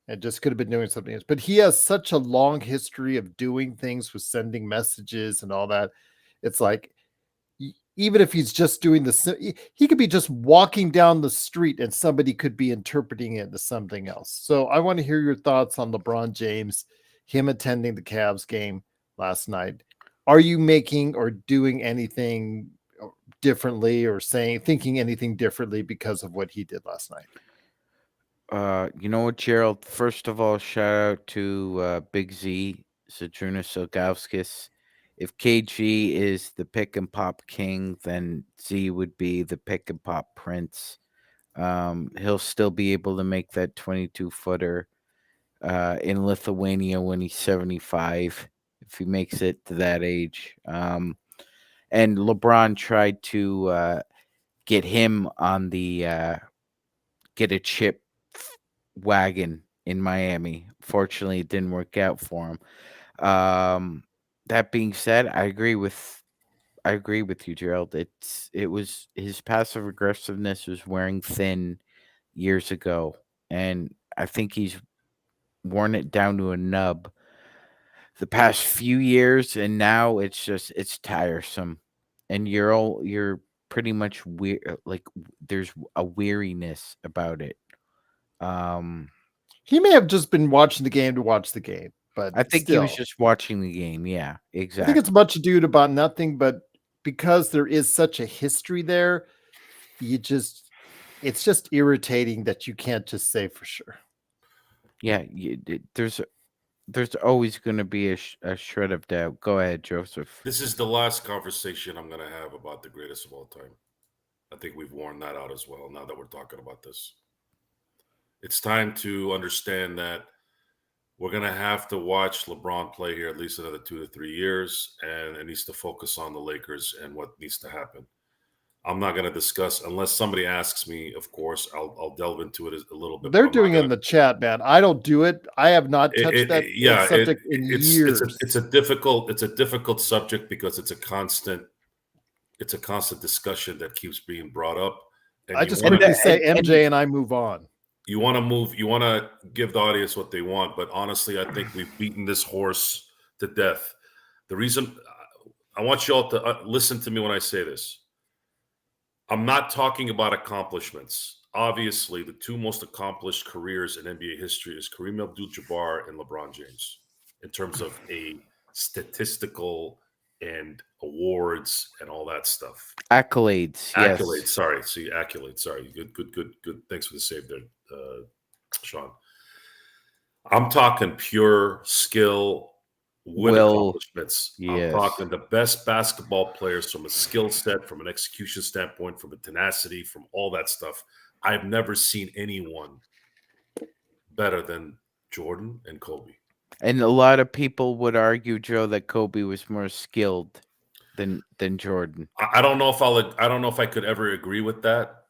and just could have been doing something else. But he has such a long history of doing things with sending messages and all that. It's like, even if he's just doing he could be just walking down the street and somebody could be interpreting it into something else. So I want to hear your thoughts on LeBron James, him attending the Cavs game last night. Are you making or doing anything differently or thinking anything differently because of what he did last night? You know what, Gerald? First of all, shout out to Big Z, Zadrunas Silgauskas. If KG is the pick and pop king, then Z would be the pick and pop prince. He'll still be able to make that 22-footer in Lithuania when he's 75, if he makes it to that age. And LeBron tried to get him on the get a chip wagon in Miami. Fortunately, it didn't work out for him. That being said, I agree with you, Gerald. It was his passive aggressiveness was wearing thin years ago, and I think he's worn it down to a nub the past few years, and now it's tiresome, and you're pretty much like there's a weariness about it. He may have just been watching the game to watch the game, but I think still, he was just watching the game. Yeah, I exactly. think it's much ado about nothing, but because there is such a history there, it's just irritating that you can't just say for sure. Yeah, there's always going to be a shred of doubt. Go ahead, Joseph. This is the last conversation I'm going to have about the greatest of all time. I think we've worn that out as well now that we're talking about this. It's time to understand that we're going to have to watch LeBron play here at least another 2 to 3 years, and it needs to focus on the Lakers and what needs to happen. I'm not going to discuss, unless somebody asks me, of course, I'll delve into it a little bit. They're doing it in the chat, man. I don't do it. I have not touched that subject in years. It's a difficult subject because it's a constant discussion that keeps being brought up. And I just want to say MJ and I move on. You want to give the audience what they want, but honestly, I think we've beaten this horse to death. The reason I want you all to listen to me when I say this. I'm not talking about accomplishments. Obviously, the two most accomplished careers in NBA history is Kareem Abdul-Jabbar and LeBron James in terms of a statistical and awards and all that stuff. Accolades. Yes. Sorry. See, accolades. Sorry. Good. Thanks for the save there, Sean. I'm talking pure skill, accomplishments. Yes. I'm talking the best basketball players from a skill set, from an execution standpoint, from a tenacity, from all that stuff. I've never seen anyone better than Jordan and Kobe. And a lot of people would argue, Joe, that Kobe was more skilled than Jordan. I don't know if I could ever agree with that.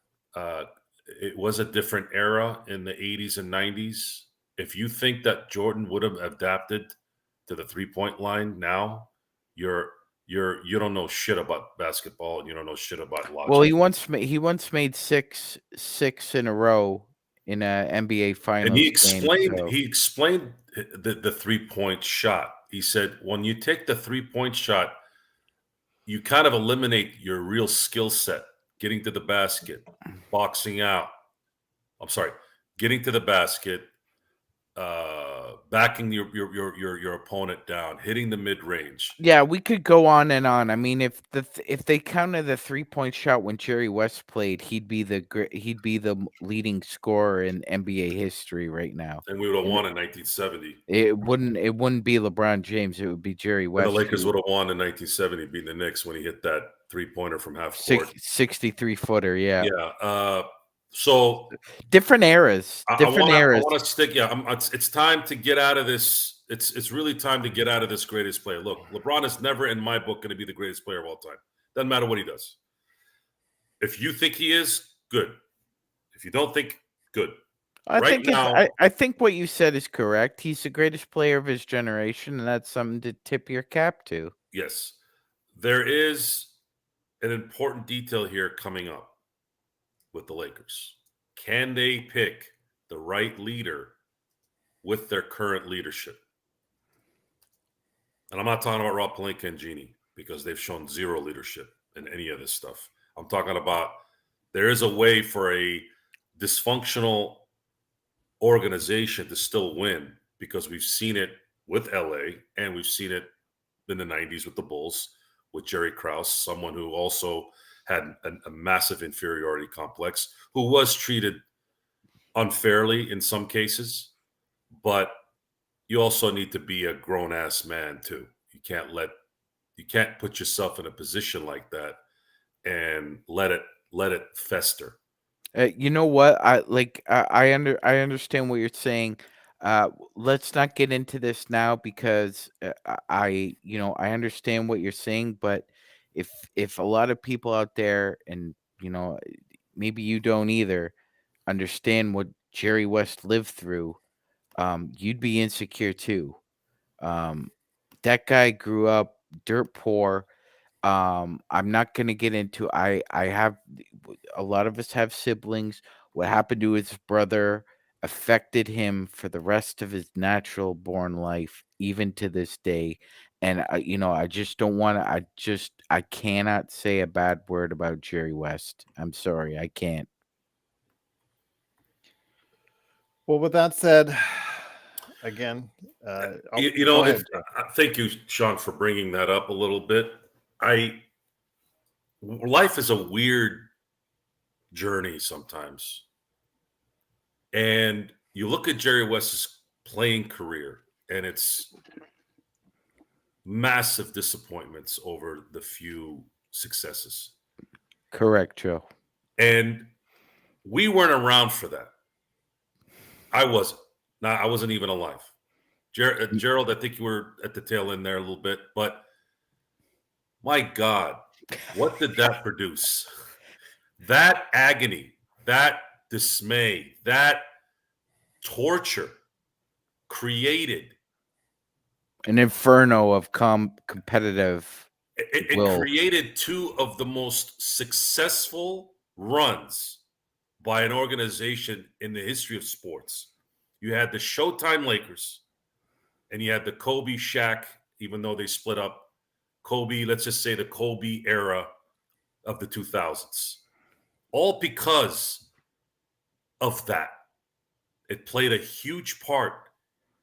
It was a different era in the 80s and 90s. If you think that Jordan would have adapted to the 3-point line now, you don't know shit about basketball and you don't know shit about logic. Well, he once made six in a row in a NBA Finals. And he explained the 3-point shot. He said, when you take the 3-point shot, you kind of eliminate your real skill set, getting to the basket, boxing out. Getting to the basket, backing your opponent down, hitting the mid range. Yeah, we could go on and on. I mean, if they counted the 3-point shot when Jerry West played, he'd be the leading scorer in NBA history right now. And we would have won in 1970. It wouldn't be LeBron James. It would be Jerry West. And the Lakers would have won in 1970, beating the Knicks when he hit that 3-pointer from half court. 63-footer. Yeah. Yeah. So Different eras. I Different eras. want to stick. Yeah, it's time to get out of this. It's really time to get out of this greatest player. Look, LeBron is never, in my book, going to be the greatest player of all time. Doesn't matter what he does. If you think he is, good. If you don't think, good. I think what you said is correct. He's the greatest player of his generation, and that's something to tip your cap to. Yes. There is an important detail here coming up with the Lakers. Can they pick the right leader with their current leadership? And I'm not talking about Rob Pelinka and Genie, because they've shown zero leadership in any of this stuff. I'm talking about there is a way for a dysfunctional organization to still win, because we've seen it with LA and we've seen it in the 90s with the Bulls, with Jerry Krause, someone who also had a massive inferiority complex, who was treated unfairly in some cases, but you also need to be a grown-ass man too. You can't put yourself in a position like that and let it fester. You know what? I understand what you're saying. Let's not get into this now, because I understand what you're saying, but if a lot of people out there, and maybe you don't either, understand what Jerry West lived through, you'd be insecure too. That guy grew up dirt poor. I'm not gonna get into. I have a lot of us have siblings. What happened to his brother affected him for the rest of his natural born life, even to this day. And I just don't want to. I cannot say a bad word about Jerry West. I'm sorry, I can't. Well, with that said, again, go ahead, Jay. Thank you, Sean, for bringing that up a little bit. Life is a weird journey sometimes. And you look at Jerry West's playing career, and it's massive disappointments over the few successes. Correct, Joe. And we weren't around for that. I wasn't. I wasn't even alive. Gerald, I think you were at the tail end there a little bit, but my God, what did that produce? That agony, that dismay, that torture created an inferno of competitive. It created two of the most successful runs by an organization in the history of sports. You had the Showtime Lakers, and you had the Kobe Shaq, even though they split up. Kobe, let's just say the Kobe era of the 2000s. All because of that. It played a huge part,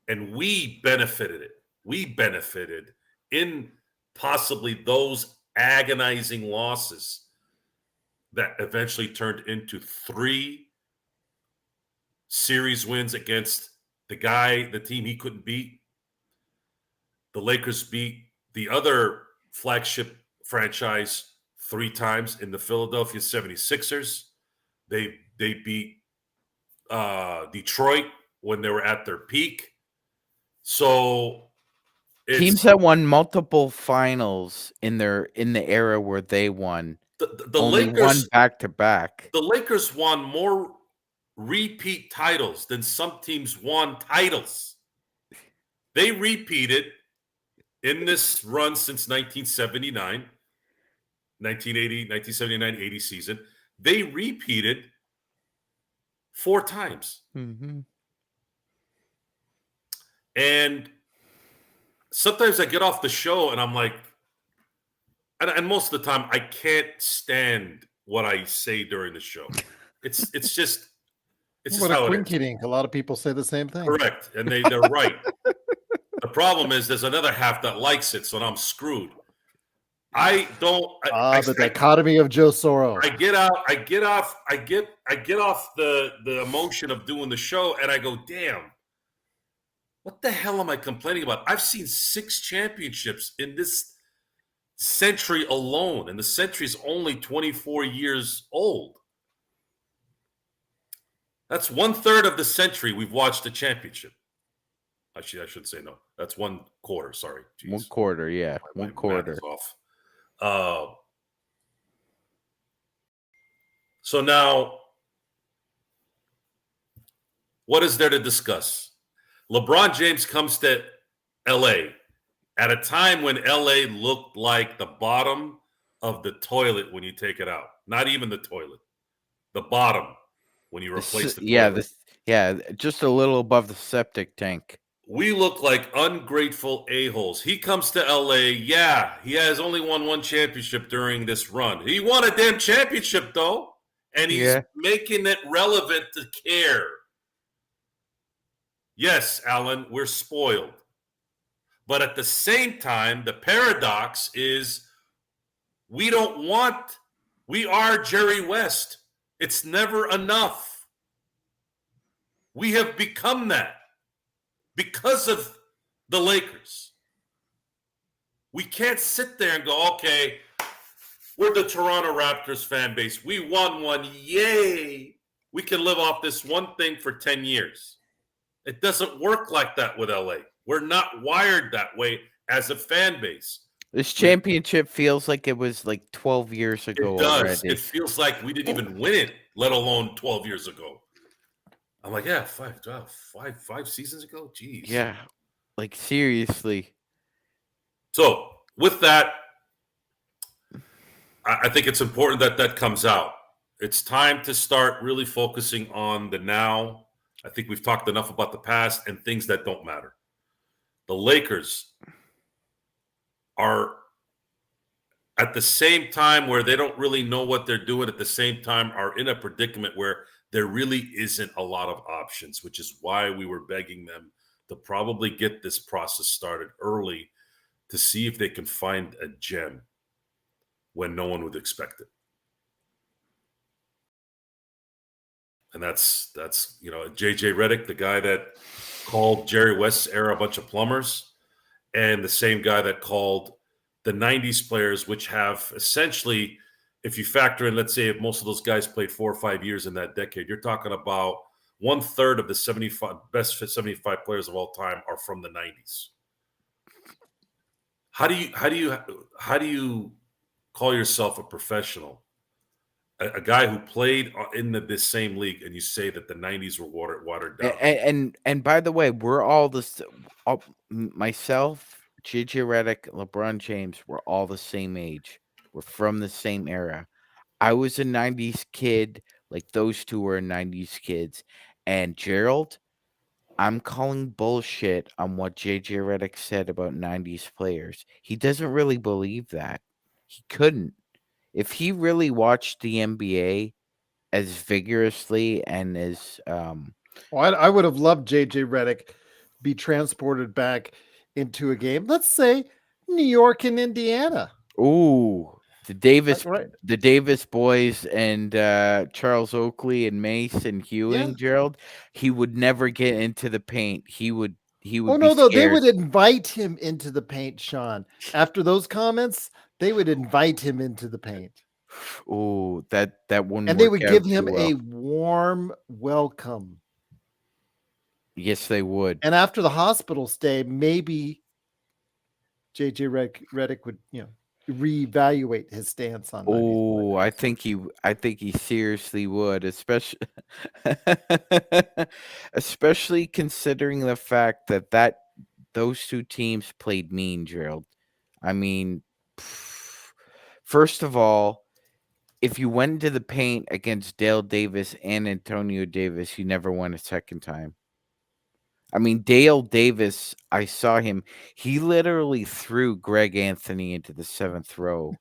and we benefited it. We benefited in possibly those agonizing losses that eventually turned into 3 series wins against the team he couldn't beat. The Lakers beat the other flagship franchise 3 times in the Philadelphia 76ers. They beat Detroit when they were at their peak. So teams that won multiple finals in the era where they won. The only Lakers won back to back. The Lakers won more repeat titles than some teams won titles. They repeated in this run since 1979, 1980, 1979, 80 season. They repeated 4 times. Mm-hmm. And sometimes I get off the show and I'm like, and most of the time I can't stand what I say during the show. It's just what how a it quinky dink. A lot of people say the same thing. Correct. And they're right. The problem is there's another half that likes it, so I'm screwed. The dichotomy of Joe Soro. I get off the emotion of doing the show, and I go, damn, what the hell am I complaining about? I've seen 6 championships in this century alone, and the century is only 24 years old. That's 1/3 of the century we've watched the championship. Actually, I should say no. That's 1/4. Sorry. Jeez. 1/4, yeah. My One math quarter. is off. So now, what is there to discuss? LeBron James comes to LA at a time when LA looked like the bottom of the toilet when you take it out. Not even the toilet. The bottom when you replace the toilet. Just a little above the septic tank. We look like ungrateful a-holes. He comes to LA. Yeah, he has only won one championship during this run. He won a damn championship, though. And he's making it relevant to care. Yes, Alan, we're spoiled. But at the same time, the paradox is we are Jerry West. It's never enough. We have become that because of the Lakers. We can't sit there and go, okay, we're the Toronto Raptors fan base. We won one. Yay. We can live off this one thing for 10 years. It doesn't work like that with LA. We're not wired that way as a fan base. This championship feels like it was like 12 years ago. It does. Already. It feels like we didn't even win it, let alone 12 years ago. I'm like, yeah, five seasons ago? Jeez. Yeah, like seriously. So with that, I think it's important that comes out. It's time to start really focusing on the now. I think we've talked enough about the past and things that don't matter. The Lakers are at the same time where they don't really know what they're doing, at the same time are in a predicament where there really isn't a lot of options, which is why we were begging them to probably get this process started early to see if they can find a gem when no one would expect it. And that's JJ Reddick, the guy that called Jerry West's era a bunch of plumbers, and the same guy that called the 90s players, which have essentially, if you factor in, let's say if most of those guys played 4 or 5 years in that decade, you're talking about 1/3 of the best 75 players of all time are from the 90s. How do you call yourself a professional? A guy who played in this same league, and you say that the 90s were watered down. And by the way, we're all myself, JJ Reddick, LeBron James, we're all the same age. We're from the same era. I was a 90s kid, like those two were 90s kids. And Gerald, I'm calling bullshit on what JJ Reddick said about 90s players. He doesn't really believe that. He couldn't. If he really watched the NBA as vigorously and as I would have loved JJ Reddick be transported back into a game. Let's say New York and Indiana. Ooh, the Davis boys and Charles Oakley and Mace and Ewing, Gerald. He would never get into the paint. He would. Oh no, though they would invite him into the paint, Sean. After those comments, they would invite him into the paint. Oh, that wouldn't. And they would give him a warm welcome. Yes, they would. And after the hospital stay, maybe JJ Reddick would, reevaluate his stance on. Oh, I think he seriously would, especially considering the fact that those two teams played mean, Gerald. I mean, first of all, if you went into the paint against Dale Davis and Antonio Davis, you never won a second time. I mean, Dale Davis, I saw him. He literally threw Greg Anthony into the 7th row.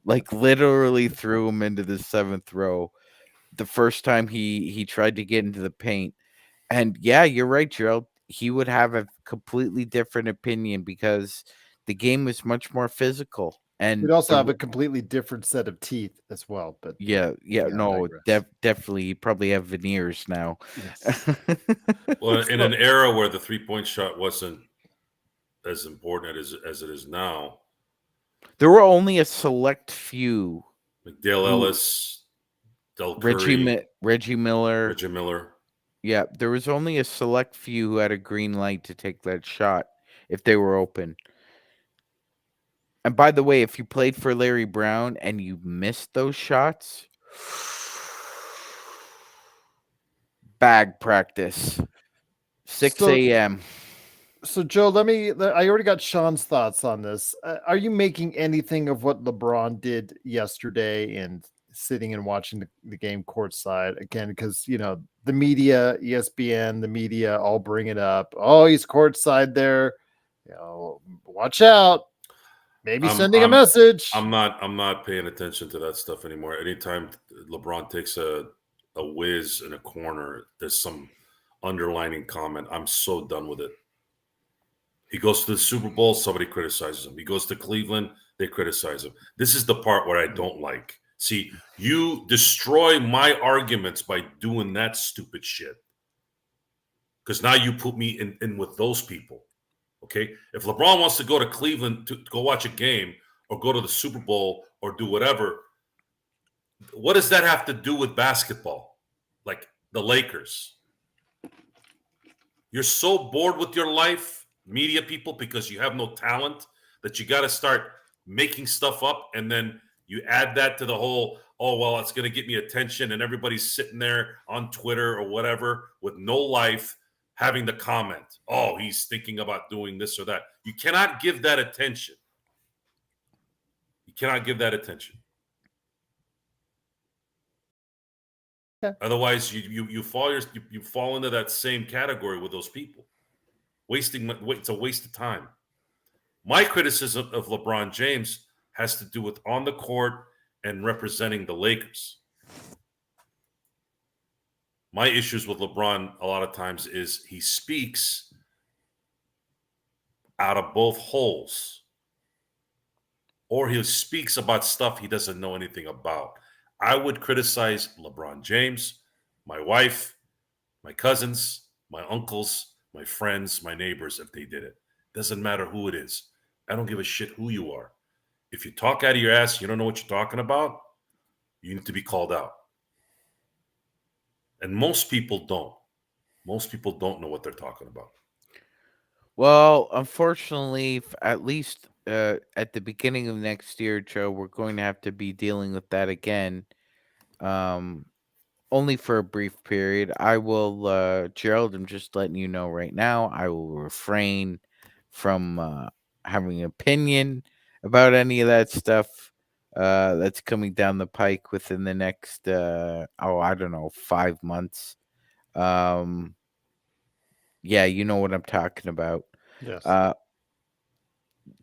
Like, literally threw him into the 7th row the first time he tried to get into the paint. And, yeah, you're right, Gerald. He would have a completely different opinion because the game was much more physical. And we'd also have a completely different set of teeth as well. But definitely, you probably have veneers now. Yes. Well, in an era where the 3-point shot wasn't as important as it is now, there were only a select few. Like Dale Ellis, Del Curry, Reggie Miller. Yeah, there was only a select few who had a green light to take that shot if they were open. And by the way, if you played for Larry Brown and you missed those shots, bag practice, 6 So a.m. So Joe, I already got Sean's thoughts on this. Are you making anything of what LeBron did yesterday and sitting and watching the game courtside again? Because the media, ESPN, the media all bring it up. Oh, he's courtside there. Watch out. Maybe I'm sending a I'm message. I'm not paying attention to that stuff anymore. Anytime LeBron takes a whiz in a corner, there's some underlining comment. I'm so done with it. He goes to the Super Bowl, somebody criticizes him. He goes to Cleveland, they criticize him. This is the part where I don't like. See, you destroy my arguments by doing that stupid shit. Because now you put me in with those people. Okay? If LeBron wants to go to Cleveland to go watch a game or go to the Super Bowl or do whatever, what does that have to do with basketball? Like the Lakers. You're so bored with your life, media people, because you have no talent that you got to start making stuff up. And then you add that to the whole, oh, well, it's going to get me attention. And everybody's sitting there on Twitter or whatever with no life having the comment, oh, he's thinking about doing this or that. You cannot give that attention. You cannot give that attention. Yeah. Otherwise, you fall into that same category with those people. It's a waste of time. My criticism of LeBron James has to do with on the court and representing the Lakers. My issues with LeBron a lot of times is he speaks out of both holes, or he speaks about stuff he doesn't know anything about. I would criticize LeBron James, my wife, my cousins, my uncles, my friends, my neighbors if they did it. Doesn't matter who it is. I don't give a shit who you are. If you talk out of your ass, you don't know what you're talking about, you need to be called out. And most people don't. Most people don't know what they're talking about. Well, unfortunately, at least at the beginning of next year, Joe, we're going to have to be dealing with that again. Only for a brief period. I will, Gerald, I'm just letting you know right now, I will refrain from having an opinion about any of that stuff that's coming down the pike within the next, I don't know, 5 months. Um, yeah, you know what I'm talking about. Yes.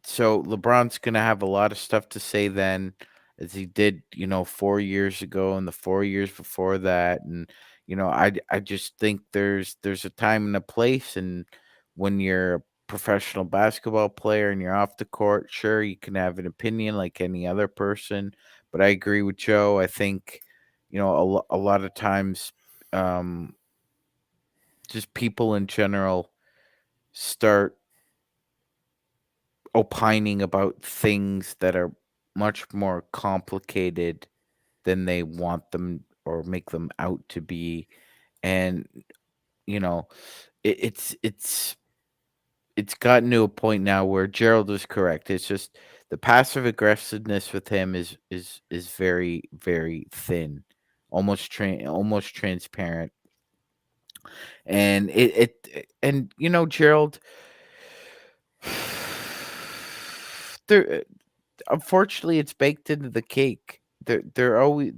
So LeBron's gonna have a lot of stuff to say then, as he did, 4 years ago and the 4 years before that, and I just think there's a time and a place, and when you're a professional basketball player and you're off the court, sure you can have an opinion like any other person, but I agree with Joe. I think a lot of times, um, just people in general start opining about things that are much more complicated than they want them or make them out to be. And you know it's gotten to a point now where Gerald was correct. It's just the passive aggressiveness with him is very, very thin, almost transparent. And and Gerald, there unfortunately, it's baked into the cake. They're always,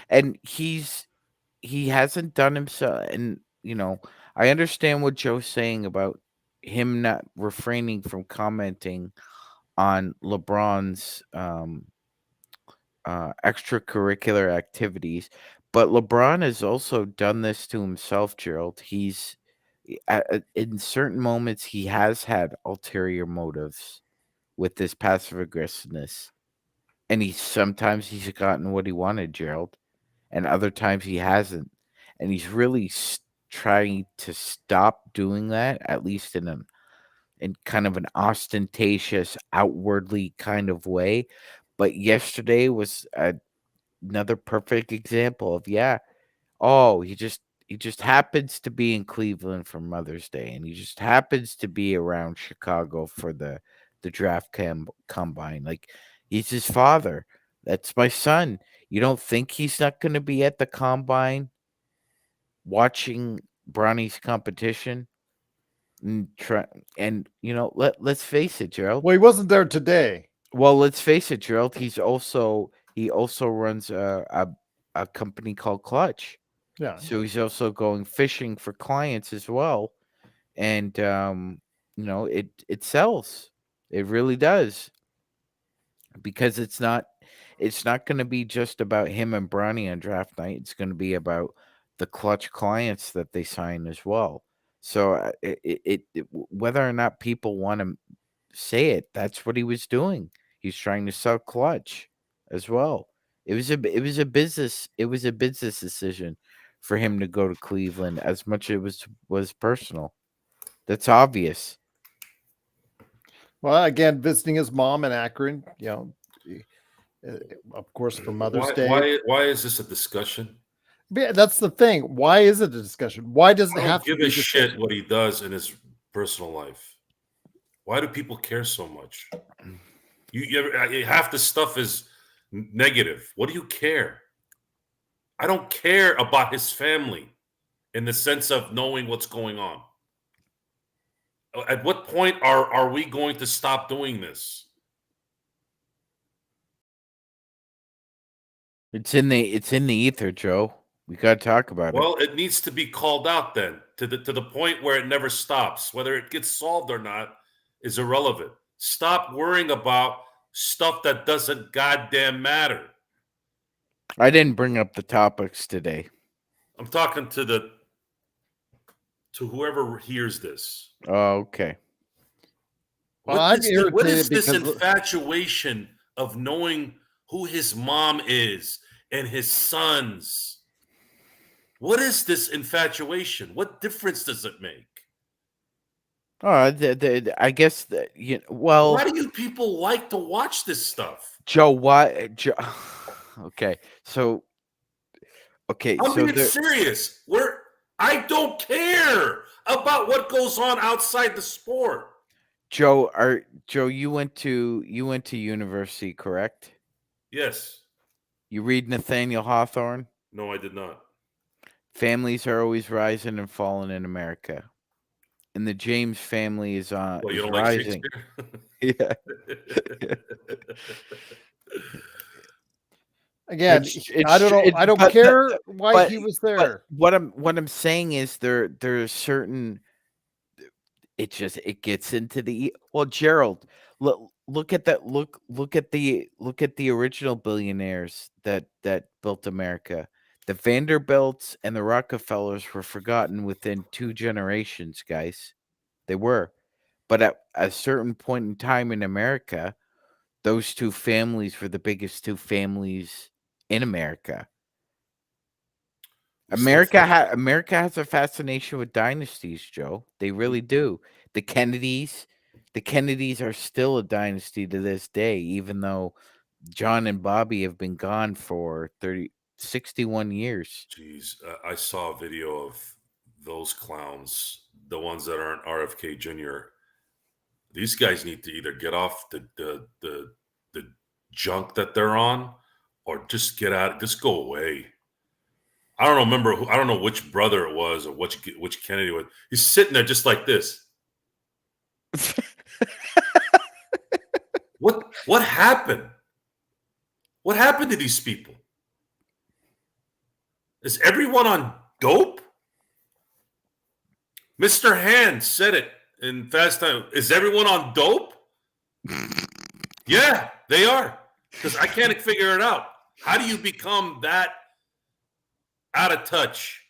and he hasn't done himself. And I understand what Joe's saying about him not refraining from commenting on LeBron's extracurricular activities, but LeBron has also done this to himself, Gerald. In certain moments he has had ulterior motives with this passive aggressiveness. And sometimes he's gotten what he wanted, Gerald, and other times he hasn't. And he's really trying to stop doing that, at least in kind of an ostentatious, outwardly kind of way. But yesterday was another perfect example of, yeah. Oh, just happens to be in Cleveland for Mother's Day, and he just happens to be around Chicago for the draft combine. Like, he's his father. That's my son. You don't think he's not going to be at the combine watching Bronny's competition? And let's face it, Gerald. Well, he wasn't there today. Well, let's face it, Gerald. He also runs a company called Clutch. Yeah. So he's also going fishing for clients as well, and it sells. It really does, because it's not going to be just about him and Bronny on draft night. It's going to be about the Clutch clients that they sign as well. So whether or not people want to say it, that's what he was doing. He's trying to sell Clutch as well. It was a business decision for him to go to Cleveland, as much as it was personal. That's obvious. Well, again, visiting his mom in Akron, of course, for Mother's Day. Why is this a discussion? Yeah, that's the thing. Why is it a discussion? Why does it I have don't to give be a shit discussion? what he does in his personal life. Why do people care so much? Half the stuff is negative. What do you care? I don't care about his family in the sense of knowing what's going on. At what point are we going to stop doing this? It's in the ether, Joe. We got to talk about it. Well, it needs to be called out then to the point where it never stops. Whether it gets solved or not is irrelevant. Stop worrying about stuff that doesn't goddamn matter. I didn't bring up the topics today. I'm talking to whoever hears this. Oh, okay. Well, I'm What irritated is this because infatuation of knowing who his mom is and his sons? What is this infatuation? What difference does it make? I guess that well. Why do you people like to watch this stuff? Joe, why? Joe, okay, so I'm being serious. I don't care about what goes on outside the sport. Joe, you went to university, correct? Yes. You read Nathaniel Hawthorne? No, I did not. Families are always rising and falling in America, and the James family is Well, you is don't rising. like Shakespeare? Yeah. again, I don't know. I don't care why he was there. What I'm saying is there's certain. It gets into the Gerald. Look at that. Look at the original billionaires that built America. The Vanderbilts and the Rockefellers were forgotten within 2 generations, guys. They were. But at a certain point in time in America, those 2 families were the biggest 2 families in America. America has a fascination with dynasties, Joe. They really do. The Kennedys are still a dynasty to this day, even though John and Bobby have been gone for 61 years. Jeez, I saw a video of those clowns, the ones that aren't RFK Jr. These guys need to either get off the junk that they're on, or just get out, just go away. I don't remember I don't know which brother it was or which Kennedy was. He's sitting there just like this. What happened? What happened to these people? Is everyone on dope? Mr. Hand said it in Fast Time. Is everyone on dope? Yeah, they are. Because I can't figure it out. How do you become that out of touch?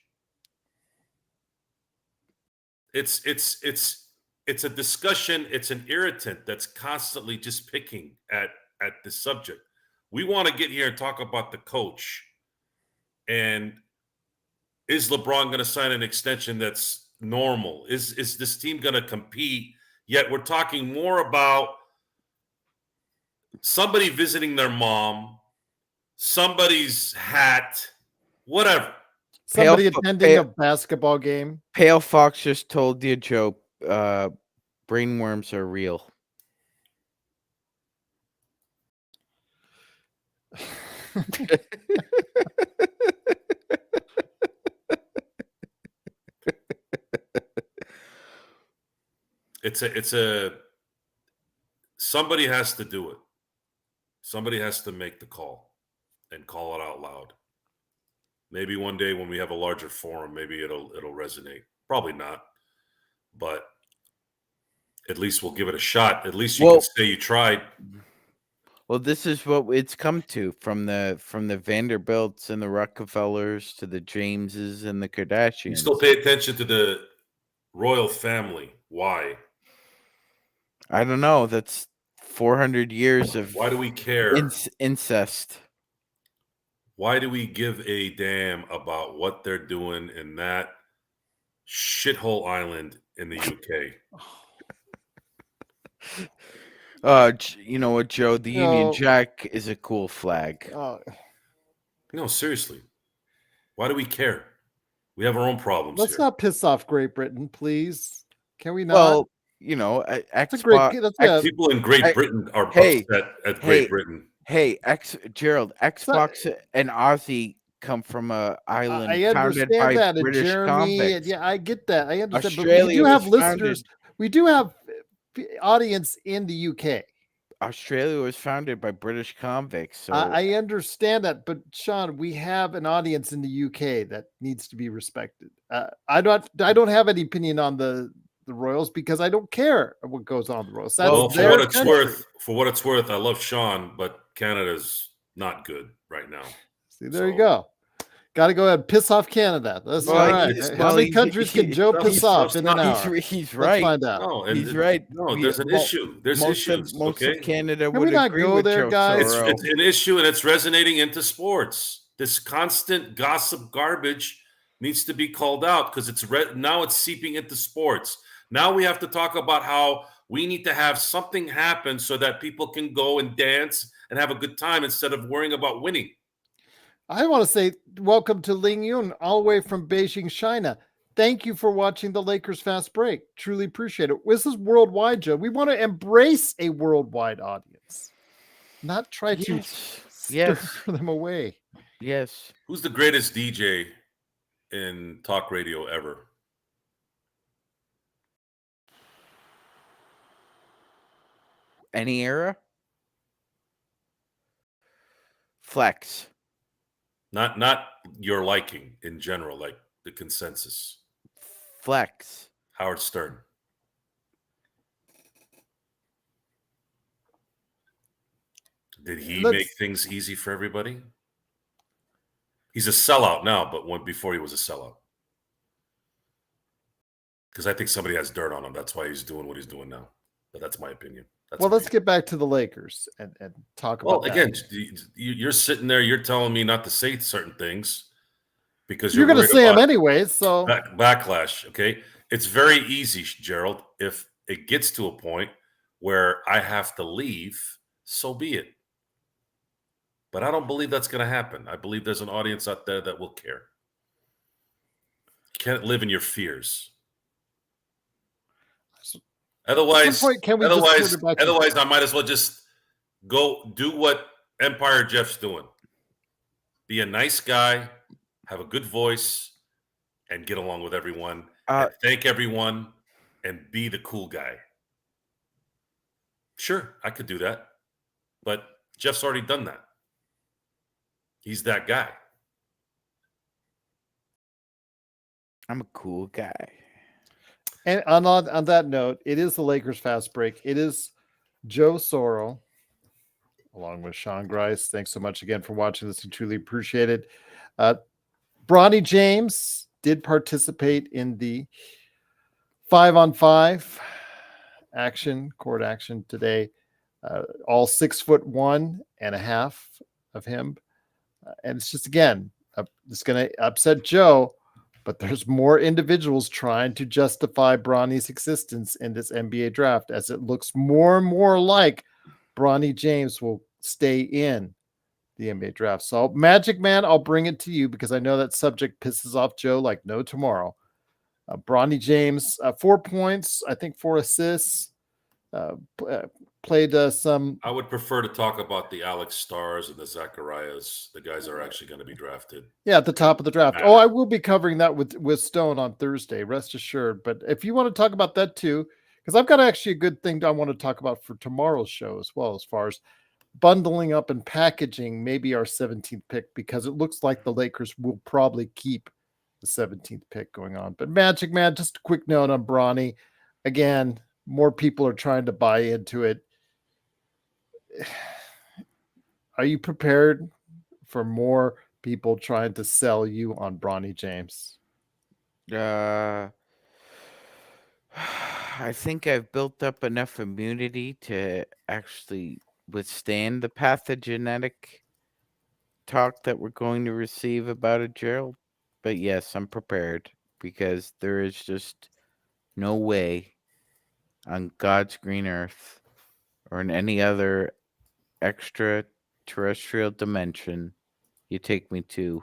It's a discussion. It's an irritant that's constantly just picking at the subject. We want to get here and talk about the coach. And is LeBron going to sign an extension that's normal? Is this team going to compete? Yet we're talking more about somebody visiting their mom, somebody's hat, whatever. Somebody Pale Fo- attending a Pale- basketball game. Pale Fox just told you, Joe, brainworms are real. It's a somebody has to do it. Somebody has to make the call and call it out loud. Maybe one day when we have a larger forum, maybe it'll resonate. Probably not, but at least we'll give it a shot. At least you can say you tried. Well, this is what it's come to, from the Vanderbilts and the Rockefellers to the Jameses and the Kardashians. You still pay attention to the royal family. Why? I don't know. That's 400 years of Why do we care? Incest. Why do we give a damn about what they're doing in that shithole island in the UK? You know what, Joe? The Union Jack is a cool flag. No, seriously. Why do we care? We have our own problems. Let's here. not piss off Great Britain, please. Can we not? Well, you know, people in Great Britain are upset at Great Britain. Hey, Xbox and Aussie come from an island founded by British convicts. Yeah, I get that. I understand. Australia, but we do have listeners. We do have audience in the UK. Australia was founded by British convicts. So I understand that, but Sean, we have an audience in the UK that needs to be respected. I don't have any opinion on the Royals because I don't care what goes on in the Royals. Well, for what it's worth, I love Sean, but Canada's not good right now. See, there you go. Got to go ahead and piss off Canada. That's all right. How many countries can Joe piss off in an hour? He's right. Let's find out. No, he's right. No, there's an issue. There's issues. Most of Canada can would we not agree go with there, Joe guys? It's an issue, and it's resonating into sports. This constant gossip garbage needs to be called out because now it's seeping into sports. Now we have to talk about how we need to have something happen so that people can go and dance and have a good time instead of worrying about winning. I want to say welcome to Ling Yun, all the way from Beijing, China. Thank you for watching the Lakers Fast Break. Truly appreciate it. This is worldwide, Joe. We want to embrace a worldwide audience, not try to stir them away. Yes. Who's the greatest DJ in talk radio ever? Any era? Flex. Not your liking in general, like the consensus. Flex. Howard Stern. Did he make things easy for everybody? He's a sellout now, but before he was a sellout. Because I think somebody has dirt on him. That's why he's doing what he's doing now. But that's my opinion. Let's get back to the Lakers and talk about that. Again, you're sitting there, you're telling me not to say certain things because you're going to say them anyways. So backlash, okay? It's very easy, Gerald. If it gets to a point where I have to leave, so be it. But I don't believe that's going to happen. I believe there's an audience out there that will care. You can't live in your fears. Otherwise, I might as well just go do what Empire Jeff's doing. Be a nice guy, have a good voice, and get along with everyone. And thank everyone, and be the cool guy. Sure, I could do that. But Jeff's already done that. He's that guy. I'm a cool guy. And on that note, it is the Lakers Fast Break. It is Joe Sorrell, along with Sean Grice. Thanks so much again for watching this. We truly appreciate it. Bronny James did participate in the 5-on-5 court action today. All 6'1.5" of him. And it's just, again, it's going to upset Joe. But there's more individuals trying to justify Bronny's existence in this NBA draft as it looks more and more like Bronny James will stay in the NBA draft. So, Magic Man, I'll bring it to you because I know that subject pisses off Joe like no tomorrow. Bronny James, 4 points, I think 4 assists. Played some. I would prefer to talk about the Alex Stars and the Zacharias. The guys are actually going to be drafted. Yeah, at the top of the draft. Matter. Oh, I will be covering that with Stone on Thursday, rest assured. But if you want to talk about that too, because I've got actually a good thing I want to talk about for tomorrow's show as well, as far as bundling up and packaging maybe our 17th pick, because it looks like the Lakers will probably keep the 17th pick going on. But Magic Man, just a quick note on Bronny. Again, more people are trying to buy into it. Are you prepared for more people trying to sell you on Bronny James? I think I've built up enough immunity to actually withstand the pathogenic talk that we're going to receive about it, Gerald. But yes, I'm prepared because there is just no way on God's green earth or in any other extraterrestrial dimension you take me to,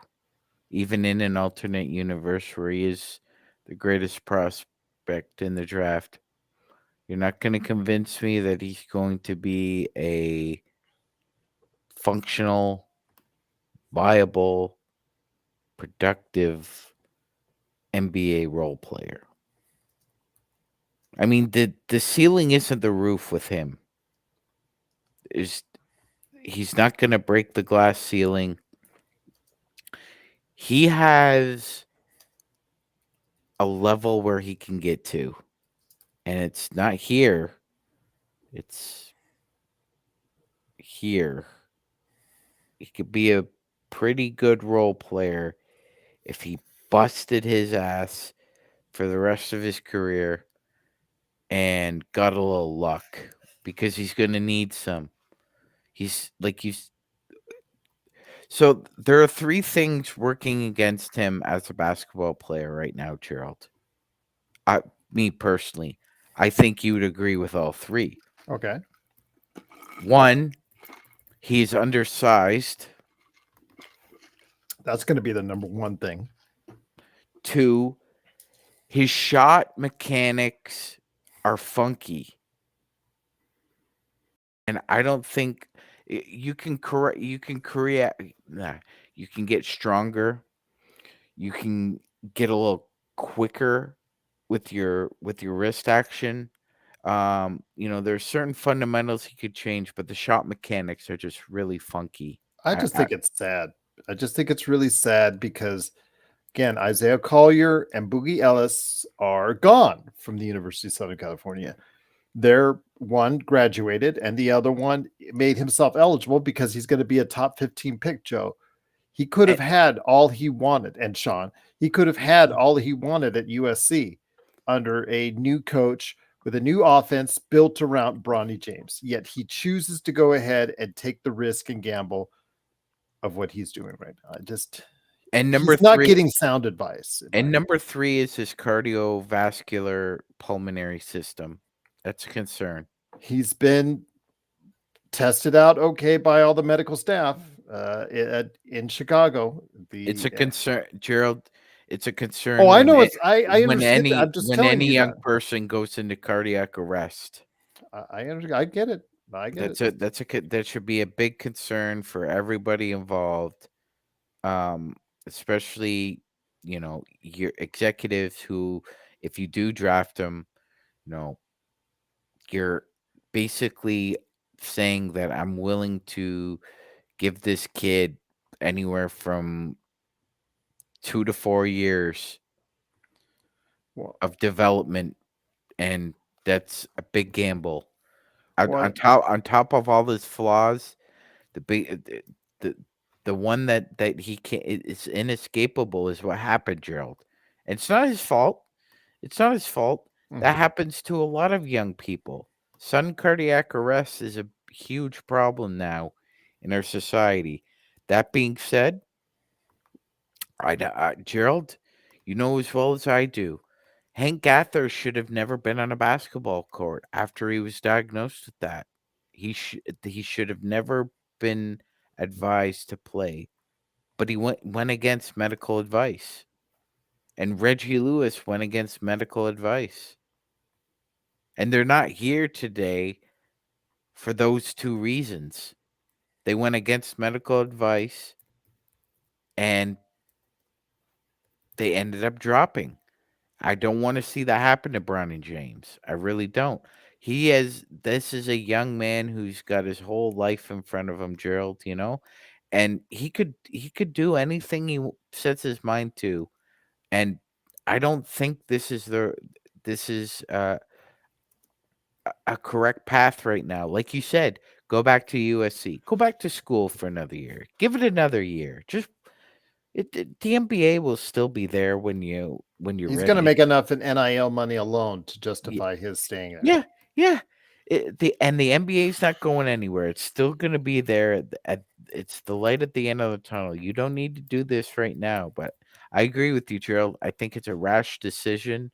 even in an alternate universe where he is the greatest prospect in the draft. You're not going to convince me that he's going to be a functional, viable, productive NBA role player. I mean, the ceiling isn't the roof with him. He's not going to break the glass ceiling. He has a level where he can get to, and it's not here. It's here. He could be a pretty good role player if he busted his ass for the rest of his career and got a little luck, because he's going to need some. So there are 3 things working against him as a basketball player right now, Gerald. Me personally, I think you would agree with all 3. Okay. 1, he's undersized. That's going to be the number one thing. 2, his shot mechanics are funky. And I don't think you can get stronger. You can get a little quicker with your wrist action. There's certain fundamentals he could change, but the shot mechanics are just really funky. I just think it's sad. I just think it's really sad because, again, Isaiah Collier and Boogie Ellis are gone from the University of Southern California. Their one graduated and the other one made himself eligible because he's going to be a top 15 pick, Joe. He could have had all he wanted. And Sean, he could have had all he wanted at USC under a new coach with a new offense built around Bronny James. Yet he chooses to go ahead and take the risk and gamble of what he's doing right now. He's not getting sound advice. And number 3 is his cardiovascular pulmonary system. That's a concern. He's been tested out okay by all the medical staff in Chicago. It's a concern, Gerald. It's a concern. Oh, I know. I understand. I'm just when telling any you young that. person goes into cardiac arrest. I get it. That should be a big concern for everybody involved, especially your executives who, if you do draft them, you're basically saying that I'm willing to give this kid anywhere from 2 to 4 years of development, and that's a big gamble. On top of all his flaws, the one that he can't, it's inescapable, is what happened, Gerald. And it's not his fault. That happens to a lot of young people. Sudden cardiac arrest is a huge problem now in our society. That being said, Gerald, you know as well as I do, Hank Gathers should have never been on a basketball court after he was diagnosed with that. He should have never been advised to play, but he went against medical advice. And Reggie Lewis went against medical advice. And they're not here today for those two reasons. They went against medical advice and they ended up dropping. I don't want to see that happen to Bronny James. I really don't. This is a young man who's got his whole life in front of him, Gerald, and he could do anything he sets his mind to. And I don't think this is a correct path right now. Like you said, go back to USC, go back to school for another year, give it another year. The NBA will still be there when you're He's ready. going to make enough in NIL money alone to justify his staying there. Yeah, yeah. The NBA is not going anywhere. It's still going to be there. It's the light at the end of the tunnel. You don't need to do this right now. But I agree with you, Gerald. I think it's a rash decision,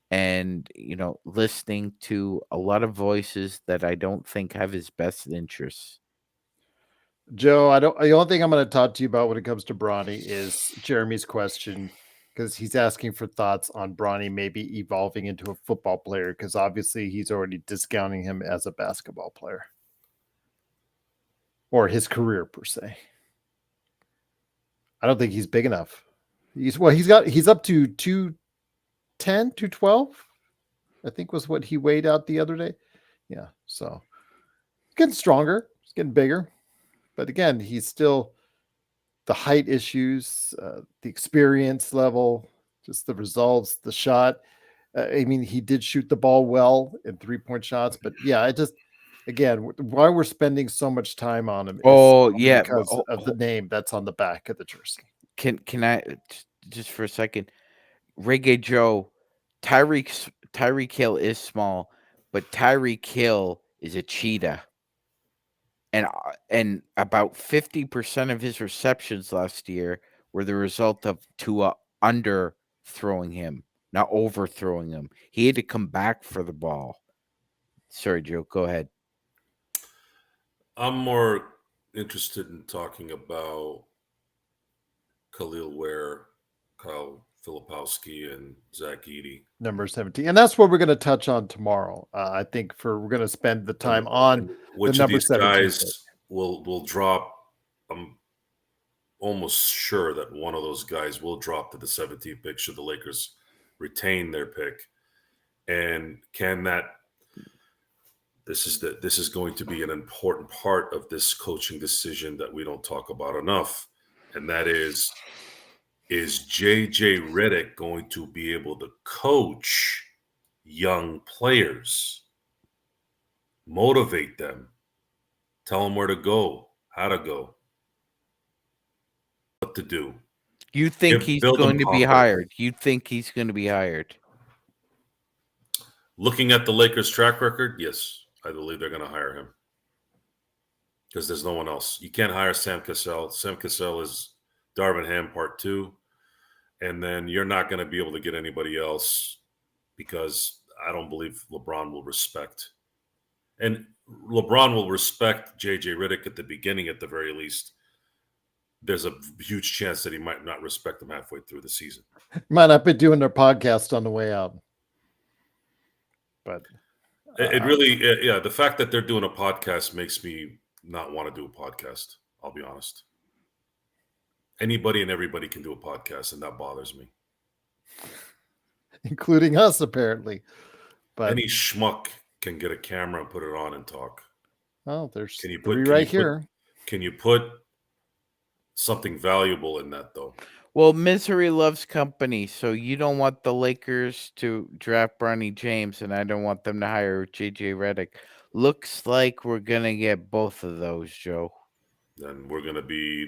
and listening to a lot of voices that I don't think have his best interests. Joe, the only thing I'm going to talk to you about when it comes to Bronny is Jeremy's question, because he's asking for thoughts on Bronny maybe evolving into a football player, because obviously he's already discounting him as a basketball player or his career per se. I don't think he's big enough. He's up to 210, 212, I think was what he weighed out the other day. Yeah, so getting stronger, he's getting bigger. But again, he's still the height issues, the experience level, just the results, the shot. I mean, he did shoot the ball well in 3-point shots, but yeah, again, why we're spending so much time on him is because of the name that's on the back of the jersey. Can I just for a second, Reggae Joe, Tyreek Hill is small, but Tyreek Hill is a cheetah. And about 50% of his receptions last year were the result of Tua underthrowing him, not overthrowing him. He had to come back for the ball. Sorry, Joe, go ahead. I'm more interested in talking about Khalil Ware, Kyle Filipowski, and Zach Edey. Number 17. And that's what we're going to touch on tomorrow. I think we're going to spend the time on which the of these 17 guys will drop. I'm almost sure that one of those guys will drop to the 17th pick should the Lakers retain their pick. And this is going to be an important part of this coaching decision that we don't talk about enough. And that is JJ Reddick going to be able to coach young players, motivate them, tell them where to go, how to go, what to do? You think he's going to be hired? You think he's going to be hired? Looking at the Lakers' track record, yes, I believe they're going to hire him because there's no one else. You can't hire Sam Cassell. Sam Cassell is Darvin Ham Part 2. And then you're not going to be able to get anybody else because I don't believe LeBron will respect. And LeBron will respect JJ Reddick at the beginning at the very least. There's a huge chance that he might not respect him halfway through the season. Might not be doing their podcast on the way out. But it really, the fact that they're doing a podcast makes me not want to do a podcast. I'll be honest. Anybody and everybody can do a podcast, and that bothers me. Including us, apparently. But any schmuck can get a camera and put it on and talk. Oh, there's three right here. Can you put something valuable in that, though? Well, misery loves company, so you don't want the Lakers to draft Bronny James, and I don't want them to hire JJ Reddick. Looks like we're going to get both of those, Joe. Then we're going to be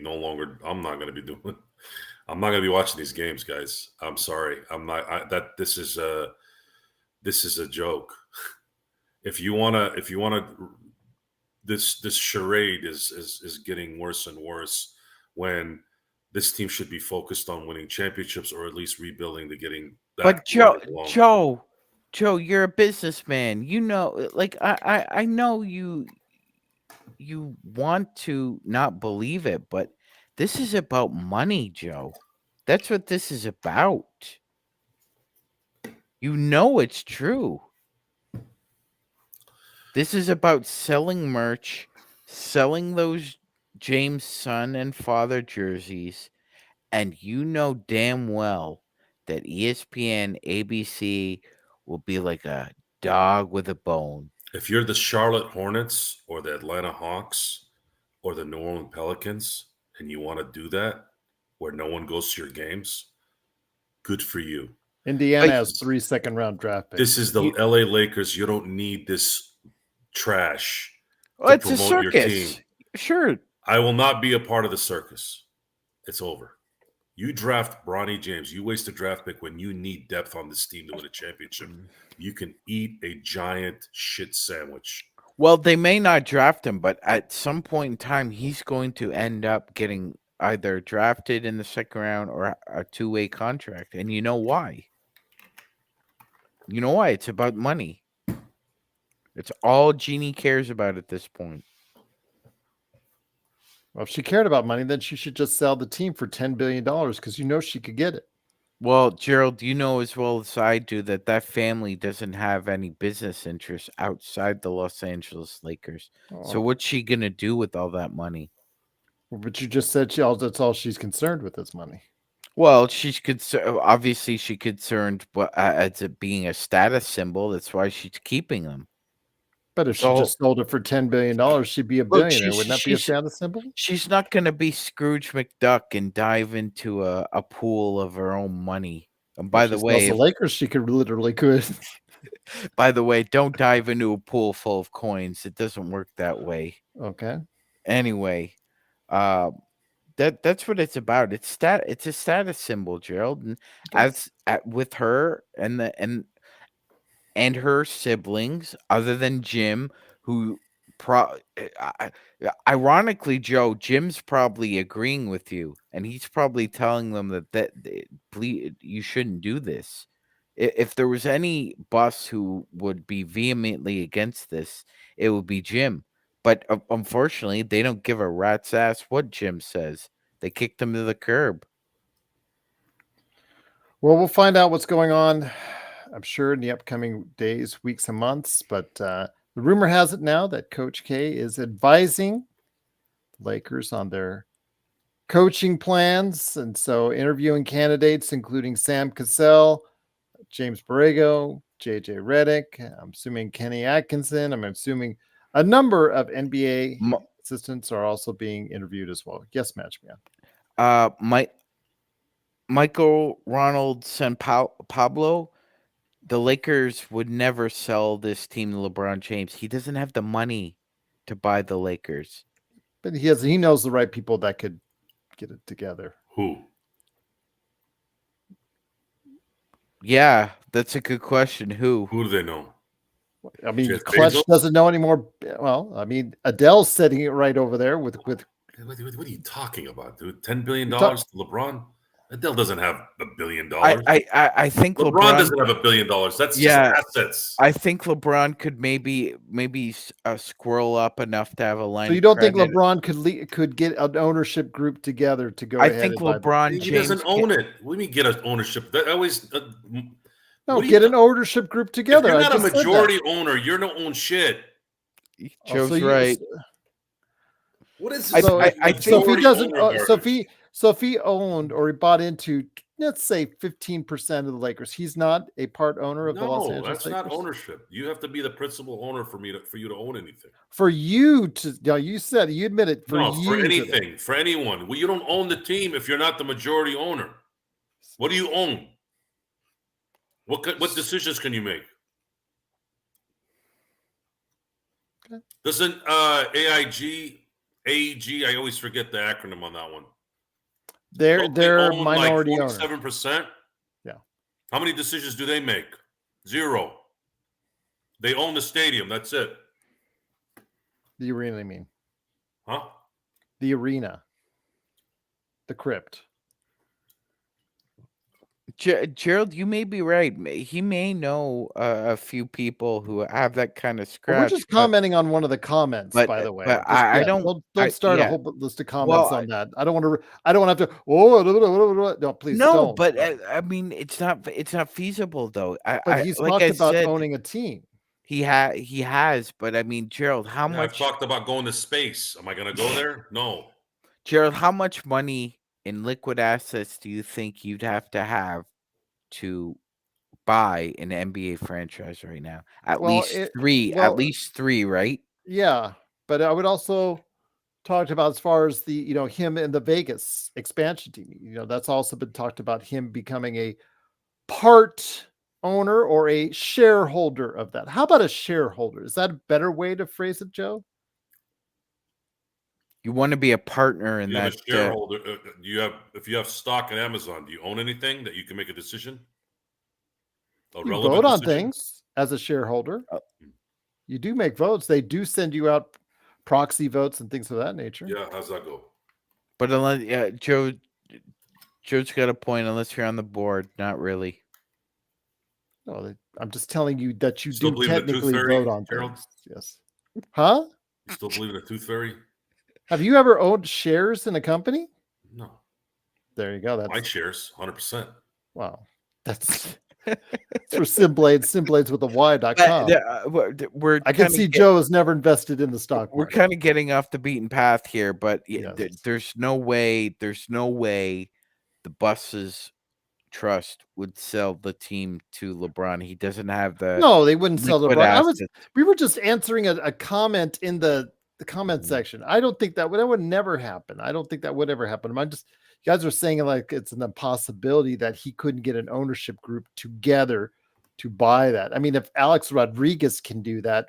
I'm not going to be watching these games, guys. I'm sorry. I'm not, this is a joke. If you want to, this charade is getting worse and worse when this team should be focused on winning championships or at least rebuilding to getting that. But Joe, you're a businessman. You know, like I know you you want to not believe it, but this is about money, Joe. That's what this is about. You know it's true. This is about selling merch, selling those James son and father jerseys, and you know damn well that ESPN, ABC will be like a dog with a bone. If you're the Charlotte Hornets or the Atlanta Hawks or the New Orleans Pelicans and you want to do that where no one goes to your games, good for you. Indiana has 3 second-round draft picks. This is the LA Lakers. You don't need this trash Well, to it's a promote your circus. team. Sure. I will not be a part of the circus. It's over. You draft Bronny James. You waste a draft pick when you need depth on this team to win a championship. You can eat a giant shit sandwich. Well, they may not draft him, but at some point in time, he's going to end up getting either drafted in the second round or a two-way contract. And you know why? You know why? It's about money. It's all Jeannie cares about at this point. Well, if she cared about money, then she should just sell the team for $10 billion because you know she could get it. Well, Gerald, you know as well as I do that that family doesn't have any business interests outside the Los Angeles Lakers. So what's she going to do with all that money? But you just said that's all she's concerned with is money. Well, she's obviously she's concerned as it being a status symbol. That's why she's keeping them. But if she just sold it for $10 billion, she'd be a billionaire. Wouldn't that be a status symbol? She's not going to be Scrooge McDuck and dive into a pool of her own money. And by the way, the Lakers, she could. By the way, don't dive into a pool full of coins. It doesn't work that way. Okay. Anyway, that's what it's about. It's a status symbol, Gerald. And with her and her siblings, other than Jim, who ironically, Joe, Jim's probably agreeing with you, and he's probably telling them that please, you shouldn't do this. If there was any boss who would be vehemently against this, it would be Jim. But unfortunately, they don't give a rat's ass what Jim says. They kicked him to the curb. Well, we'll find out what's going on, I'm sure, in the upcoming days, weeks, and months. But the rumor has it now that Coach K is advising the Lakers on their coaching plans. And so interviewing candidates, including Sam Cassell, James Borrego, JJ Reddick, I'm assuming Kenny Atkinson. I'm assuming a number of NBA assistants are also being interviewed as well. Yes, Matchman. Michael Ronald San Pablo, the Lakers would never sell this team to LeBron James. He doesn't have the money to buy the Lakers. But he knows the right people that could get it together. Who? Yeah, that's a good question. Who do they know? I mean, Clutch doesn't know anymore. Well, I mean, Adele's setting it right over there with. What are you talking about, dude? $10 billion to LeBron? Adele doesn't have $1 billion. I think LeBron doesn't have $1 billion. That's just assets. I think LeBron could maybe squirrel up enough to have a line. So you don't think LeBron could get an ownership group together to go? I think LeBron James doesn't own it. What do you mean get an ownership? That always. No, get an ownership group together. If you're not a majority owner, you don't own shit. Joe's right. What is this? So if he doesn't, so if he owned or he bought into, let's say 15% of the Lakers, he's not a part owner of the Los Angeles Lakers. No, that's not ownership. You have to be the principal owner for you to own anything. For you to, you admitted for anything, for anyone. Well, you don't own the team if you're not the majority owner. What do you own? What decisions can you make? Okay. Doesn't AEG, I always forget the acronym on that one. They're minority like 47%. Yeah. How many decisions do they make? 0. They own the stadium. That's it. The arena, I mean. Huh? The arena. The crypt. Gerald, you may be right. He may know a few people who have that kind of Well, we're scratch, just commenting on one of the comments, by the way. but Just I don't. don't start a Yeah. whole list of comments Well, on that. I don't want to. I don't want to have to. Oh, no, please no, don't. but I mean, it's not feasible though. But he's Like talked I about said, owning a team. he has. But I mean, Gerald, how Yeah, I've much? talked about going to space. Am I going to go there? No. Gerald, how much money in liquid assets do you think you'd have to buy an NBA franchise right now? At Well, least three. At well, least three, right? yeah. But I would also talked about as far as the him and the Vegas expansion team. That's also been talked about him becoming a part owner or a shareholder of that. How about a shareholder? Is that a better way to phrase it, Joe? You want to be a partner in You have that. a shareholder. If you have stock in Amazon, do you own anything that you can make a decision? A You relevant vote on decision? things as a shareholder. Uh, You do make votes. They do send you out proxy votes and things of that nature. Yeah, how's that go? But unless Joe's got a point. Unless you're on the board, not really. No, I'm just telling you that you Still do believe in the tooth technically fairy, vote on Gerald? things. Yes. Huh? You still believe in the tooth fairy? Have you ever owned shares in a company? No. There you go. My That's shares, 100%. wow. That's for Simblades with a Y.com. I can see Joe has never invested in the stock We're market. kind of getting off the beaten path here, but Yes. there's no way the Buses Trust would sell the team to LeBron. He doesn't have the No, they wouldn't sell liquid LeBron. assets. We were just answering a comment in the comment section. I don't think that would never happen. I don't think that would ever happen. You guys are saying like it's an impossibility that he couldn't get an ownership group together to buy that. I mean, if Alex Rodriguez can do that,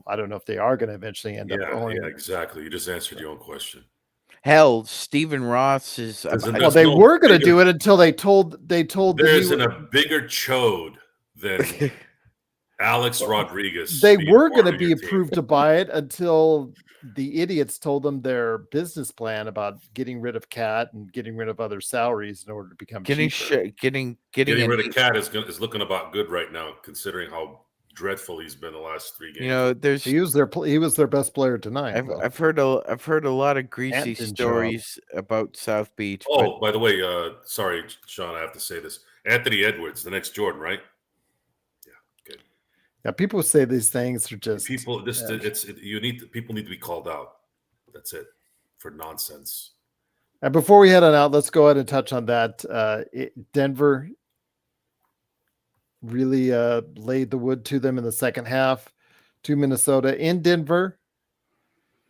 I don't know if they are going to eventually end up owning. Yeah, exactly. You just answered your own question. Hell, Stephen Ross is. Well, they were going to do it until they told there isn't a bigger chode than Alex Rodriguez. They were going to be approved to buy it until the idiots told them their business plan about getting rid of Cat and getting rid of other salaries in order to become cheaper. Getting rid of Cat is looking about good right now, considering how dreadful he's been the last 3 games. He was their best player tonight. I've heard a lot of greasy stories about South Beach. Oh, by the way, sorry, Sean, I have to say this. Anthony Edwards, the next Jordan, right? Yeah, people say these things are just people. People need to be called out. That's it for nonsense. And before we head on out, let's go ahead and touch on that. Denver really laid the wood to them in the second half to Minnesota in Denver,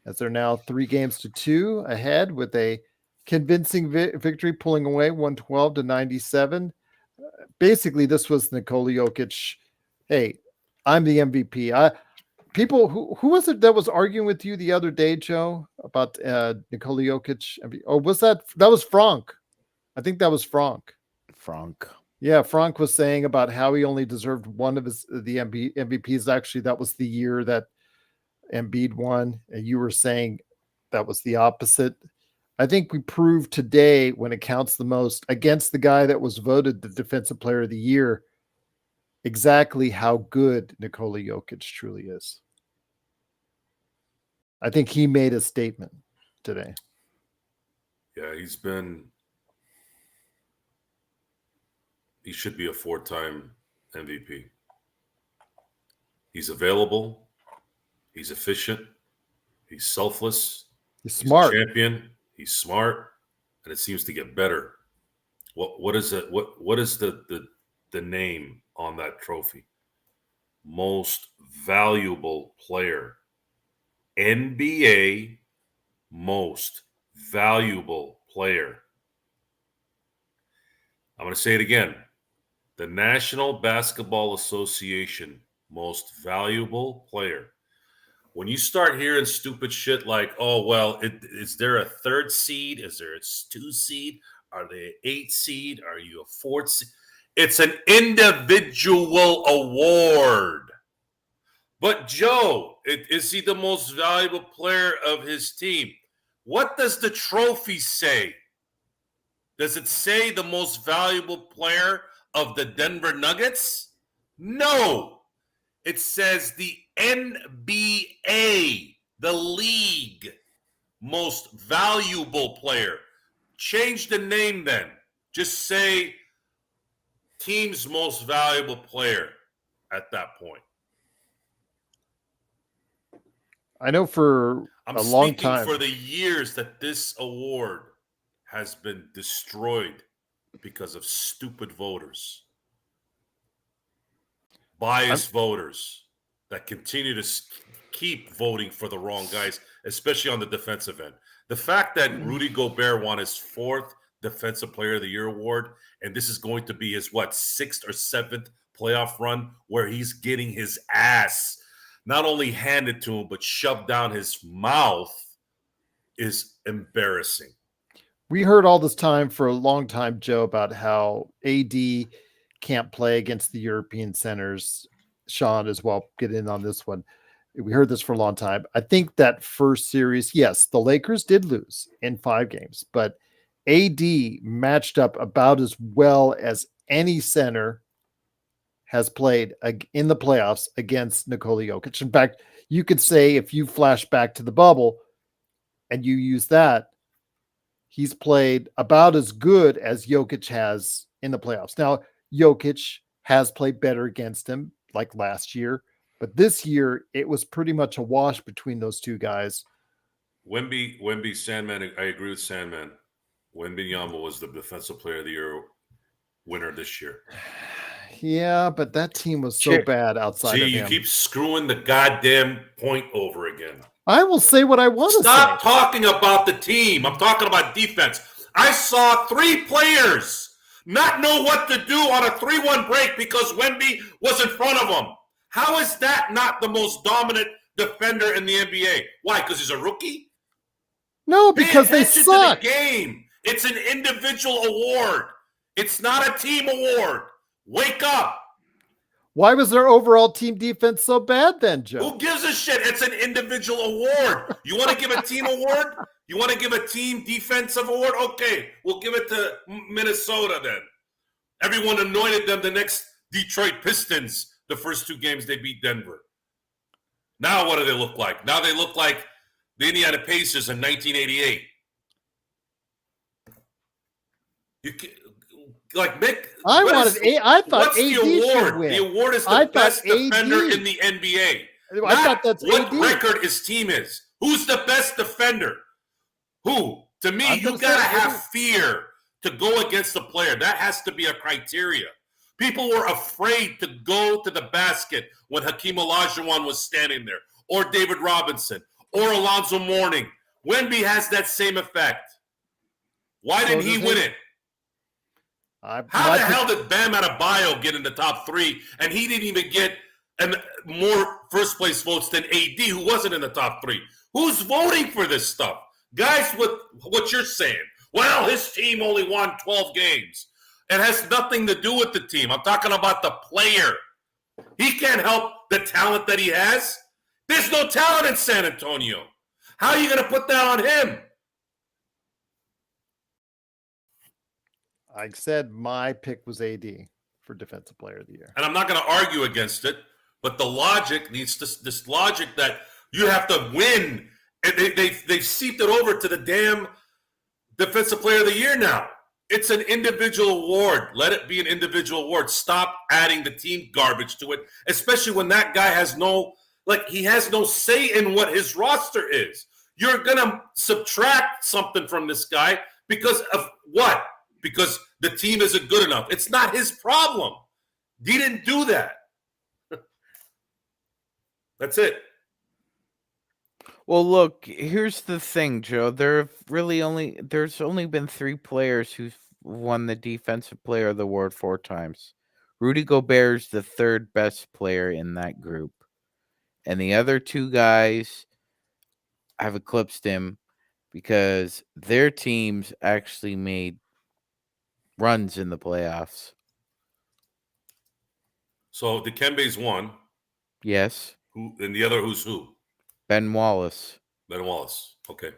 as they're now 3-2 ahead with a convincing victory, pulling away 112-97. Basically, this was Nikola Jokic. Hey, I'm the MVP. People who was it that was arguing with you the other day, Joe, about Nikola Jokic? Oh, that was Frank? I think that was Frank. Yeah, Frank was saying about how he only deserved one of the MVPs. Actually, that was the year that Embiid won, and you were saying that was the opposite. I think we proved today, when it counts the most, against the guy that was voted the Defensive Player of the Year, exactly how good Nikola Jokic truly is. I think he made a statement today. Yeah, he should be a 4-time MVP. He's available. He's efficient. He's selfless. He's smart. He's a champion. He's smart, and it seems to get better. What is it? What is the name on that trophy? Most valuable player. NBA most valuable player. I'm going to say it again. The National Basketball Association most valuable player. When you start hearing stupid shit like, oh, well, is there a 3rd seed? Is there a 2 seed? Are they an 8 seed? Are you a 4th seed? It's an individual award. But Joe, is he the most valuable player of his team? What does the trophy say? Does it say the most valuable player of the Denver Nuggets? No. It says the NBA, the league, most valuable player. Change the name then. Just say team's most valuable player at that point. I know for I'm a long speaking time. for the years that this award has been destroyed because of stupid voters, biased voters that continue to keep voting for the wrong guys, especially on the defensive end. The fact that Rudy Gobert won his 4th Defensive Player of the Year award, and this is going to be his, 6th or 7th playoff run where he's getting his ass not only handed to him, but shoved down his mouth, is embarrassing. We heard all this time for a long time, Joe, about how AD can't play against the European centers. Sean as well, get in on this one. We heard this for a long time. I think that first series, yes, the Lakers did lose in 5 games, but AD matched up about as well as any center has played in the playoffs against Nikola Jokic. In fact, you could say if you flash back to the bubble and you use that, he's played about as good as Jokic has in the playoffs. Now, Jokic has played better against him, like last year, but this year it was pretty much a wash between those two guys. Wemby, Sandman. I agree with Sandman. Wembanyama was the Defensive Player of the Year winner this year. Yeah, but that team was so bad outside of him. See, you keep screwing the goddamn point over again. I will say what I want to say. Stop talking about the team. I'm talking about defense. I saw 3 players not know what to do on a 3-1 break because Wemby was in front of them. How is that not the most dominant defender in the NBA? Why? Because he's a rookie? No, because they suck. To the game. It's an individual award. It's not a team award. Wake up. Why was their overall team defense so bad then, Joe? Who gives a shit? It's an individual award. You want to give a team award? You want to give a team defensive award? Okay, we'll give it to Minnesota then. Everyone anointed them the next Detroit Pistons the first 2 games they beat Denver. Now what do they look like? Now they look like the Indiana Pacers in 1988. You can, like Mick. I thought AD should win. The award is the best defender in the NBA. I thought that's what AD. record his team is. Who's the best defender? Who? To me, you gotta have fear to go against the player. That has to be a criteria. People were afraid to go to the basket when Hakeem Olajuwon was standing there, or David Robinson, or Alonzo Mourning. Wemby has that same effect. Why didn't he win it? How the hell did Bam Adebayo get in the top 3 and he didn't even get more first place votes than AD, who wasn't in the top 3? Who's voting for this stuff? Guys, with what you're saying, well, his team only won 12 games. It has nothing to do with the team. I'm talking about the player. He can't help the talent that he has. There's no talent in San Antonio. How are you going to put that on him? I said my pick was AD for Defensive Player of the Year. And I'm not going to argue against it, but the logic needs this logic that you have to win. And they've seeped it over to the damn Defensive Player of the Year now. It's an individual award. Let it be an individual award. Stop adding the team garbage to it, especially when that guy has no say in what his roster is. You're going to subtract something from this guy because of what? Because the team isn't good enough. It's not his problem. He didn't do that. That's it. Well, look, here's the thing, Joe. There's only been 3 players who've won the Defensive Player of the Award 4 times. Rudy Gobert's the 3rd best player in that group. And the other 2 guys have eclipsed him because their teams actually made runs in the playoffs. So Dikembe's one. Yes. Who and the other who's who? Ben Wallace. Ben Wallace. Okay.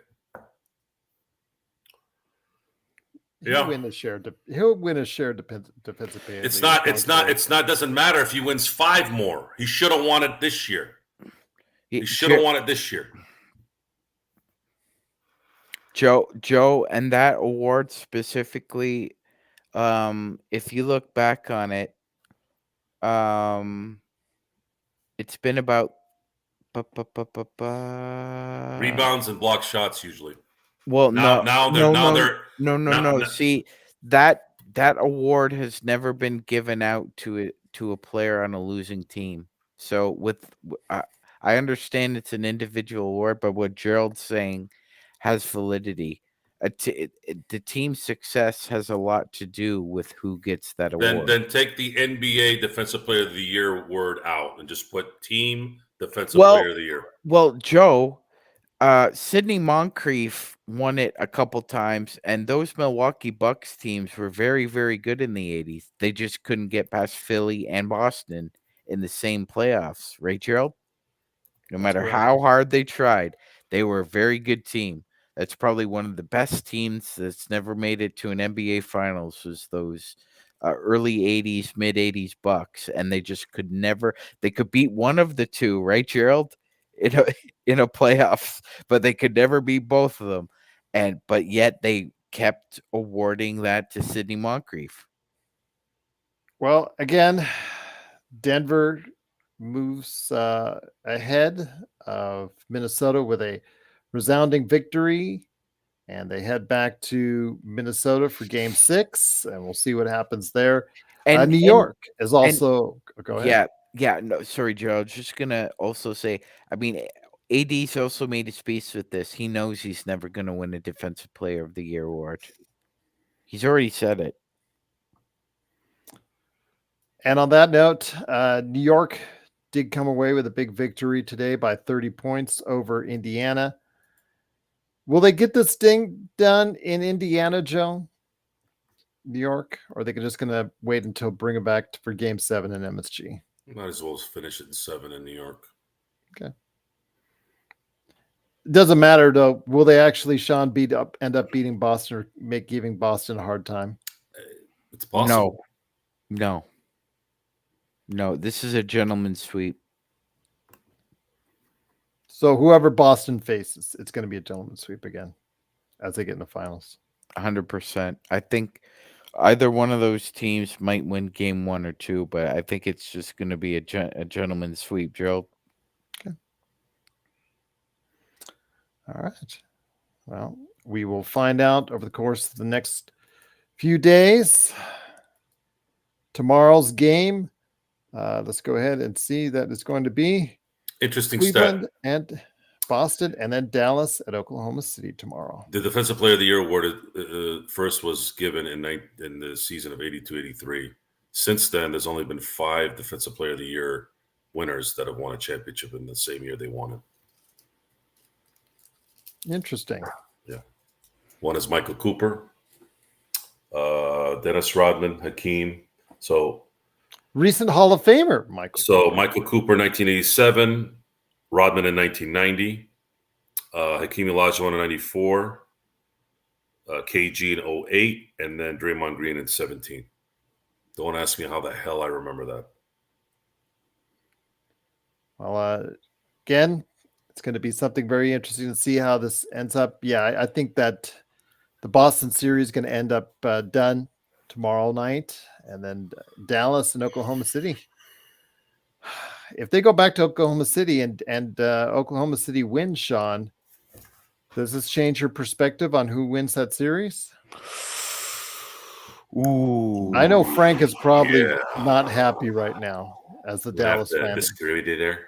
He'll win a share. He'll win a share defensive player. It's not. Doesn't matter if he wins 5 more. He should have won it this year. He should have won it this year. Joe, and that award specifically, if you look back on it, it's been about rebounds and block shots usually. Well, no. See, that award has never been given out to a player on a losing team. So I understand it's an individual award, but what Gerald's saying has validity. The team's success has a lot to do with who gets that award. Then take the NBA Defensive Player of the Year word out and just put Team Defensive Player of the Year. Well, Joe, Sidney Moncrief won it a couple times, and those Milwaukee Bucks teams were very, very good in the 80s. They just couldn't get past Philly and Boston in the same playoffs, right, Gerald? No matter how hard they tried, they were a very good team. That's probably one of the best teams that's never made it to an NBA Finals, was those early 80s, mid 80s Bucks, and they just could never. They could beat one of the two, right, Gerald, in a playoffs, but they could never beat both of them, but yet they kept awarding that to Sidney Moncrief. Well, again, Denver moves ahead of Minnesota with a resounding victory, and they head back to Minnesota for Game 6, and we'll see what happens there. And New York is also. Go ahead. Yeah. No, sorry, Joe. I was just gonna also say, I mean, AD's also made his peace with this. He knows he's never gonna win a Defensive Player of the Year award. He's already said it. And on that note, New York did come away with a big victory today by 30 points over Indiana. Will they get this thing done in Indiana, Joe? New York? Or are they just going to wait until bring it back for Game 7 in MSG? Might as well finish it in 7 in New York. Okay. It doesn't matter, though. Will they actually, Sean, end up beating Boston or giving Boston a hard time? It's possible. No. This is a gentleman's sweep. So whoever Boston faces, it's going to be a gentleman's sweep again as they get in the finals. 100%. I think either one of those teams might win Game 1 or 2, but I think it's just going to be a gentleman's sweep, Gerald. Okay. All right. Well, we will find out over the course of the next few days. Tomorrow's game, let's go ahead and see that it's going to be interesting Cleveland stat. and Boston, and then Dallas at Oklahoma City tomorrow. The Defensive Player of the Year awarded first was given in the season of 82-83. Since then, there's only been 5 Defensive Player of the Year winners that have won a championship in the same year they won it. Interesting. Yeah. One is Michael Cooper, Dennis Rodman, Hakeem. So recent Hall of Famer, Michael. So Michael Cooper, 1987, Rodman in 1990, Hakeem Olajuwon in 94, KG in 08, and then Draymond Green in 17. Don't ask me how the hell I remember that. Well, again, it's going to be something very interesting to see how this ends up. Yeah, I think that the Boston series is going to end up done tomorrow night, and then Dallas and Oklahoma City. If they go back to Oklahoma City and Oklahoma City wins, Sean, does this change your perspective on who wins that series? Ooh, I know Frank is probably not happy right now as the Dallas fan. Disagree with you there.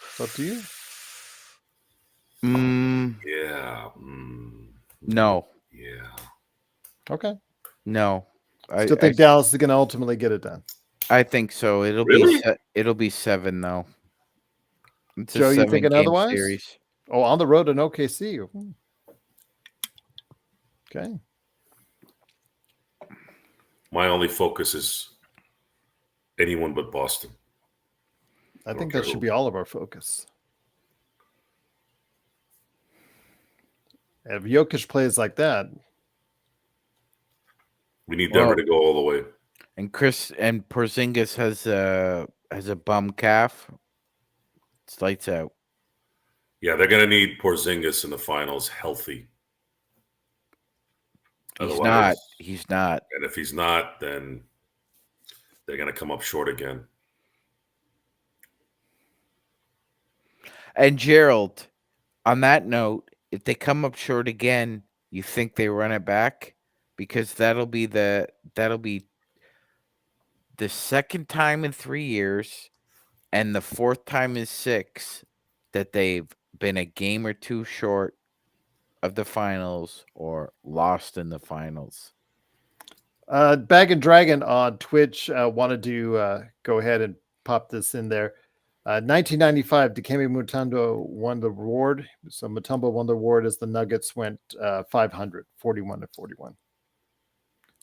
It's up to you. Yeah. No. Yeah. Okay. No. I still think Dallas is going to ultimately get it done. I think so. It'll be 7 though. It's Joe, you thinking otherwise? Series. Oh, on the road in OKC. Okay. My only focus is anyone but Boston. I think that should be all of our focus. If Jokic plays like that, We need Denver to go all the way. And Porzingis has a bum calf. It's lights out. Yeah, they're going to need Porzingis in the finals healthy. He's not. And if he's not, then they're going to come up short again. And Gerald, on that note, if they come up short again, you think they run it back? Because that'll be the second time in 3 years and the fourth time in 6 that they've been a game or two short of the finals or lost in the finals. Bag and Dragon on Twitch wanted to go ahead and pop this in there. 1995, Dikembe Mutombo won the award. So Mutombo won the award as the Nuggets went 500, 41-41.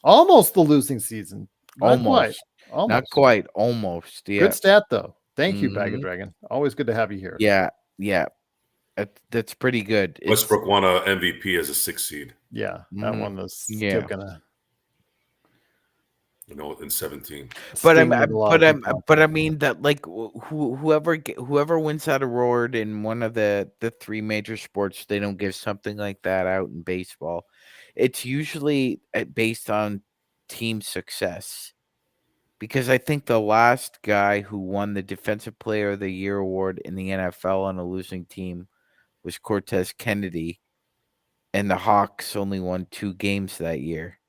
Almost the losing season. Not quite. Almost. Not quite. Almost. Yeah. Good stat, though. Thank you, Bag and Dragon. Always good to have you here. Yeah. Yeah. That's pretty good. Westbrook won a MVP as a 6th seed. Yeah. That one was still going to. In 17. But I mean that, like, whoever wins that award in one of the 3 major sports, they don't give something like that out in baseball. It's usually based on team success. Because I think the last guy who won the Defensive Player of the Year award in the NFL on a losing team was Cortez Kennedy, and the Hawks only won 2 games that year.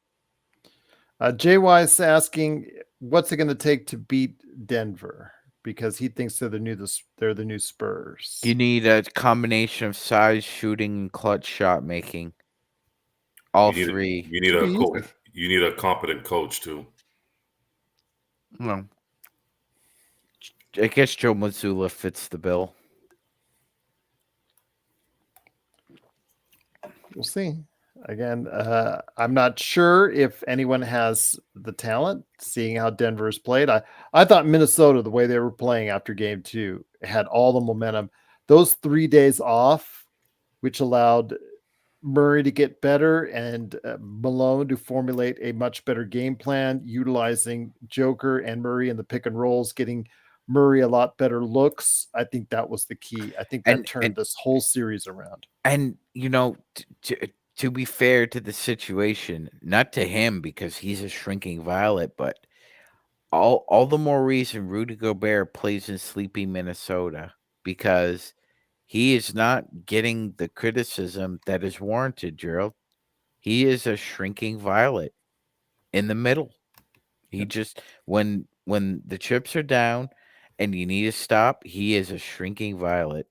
JY is asking, what's it going to take to beat Denver? Because he thinks they're the new Spurs. You need a combination of size, shooting, and clutch shot making. All 3. You need a competent coach too. Well, I guess Joe Mazzulla fits the bill. We'll see. Again, I'm not sure if anyone has the talent, seeing how Denver's played. I thought Minnesota, the way they were playing after game 2, had all the momentum. Those 3 days off, which allowed Murray to get better and Malone to formulate a much better game plan, utilizing Joker and Murray in the pick and rolls, getting Murray a lot better looks. I think that was the key. I think that turned this whole series around. And, to be fair to the situation, not to him because he's a shrinking violet, but all the more reason Rudy Gobert plays in sleepy Minnesota, because he is not getting the criticism that is warranted, Gerald. He is a shrinking violet in the middle. He just, when the chips are down and you need to stop, he is a shrinking violet.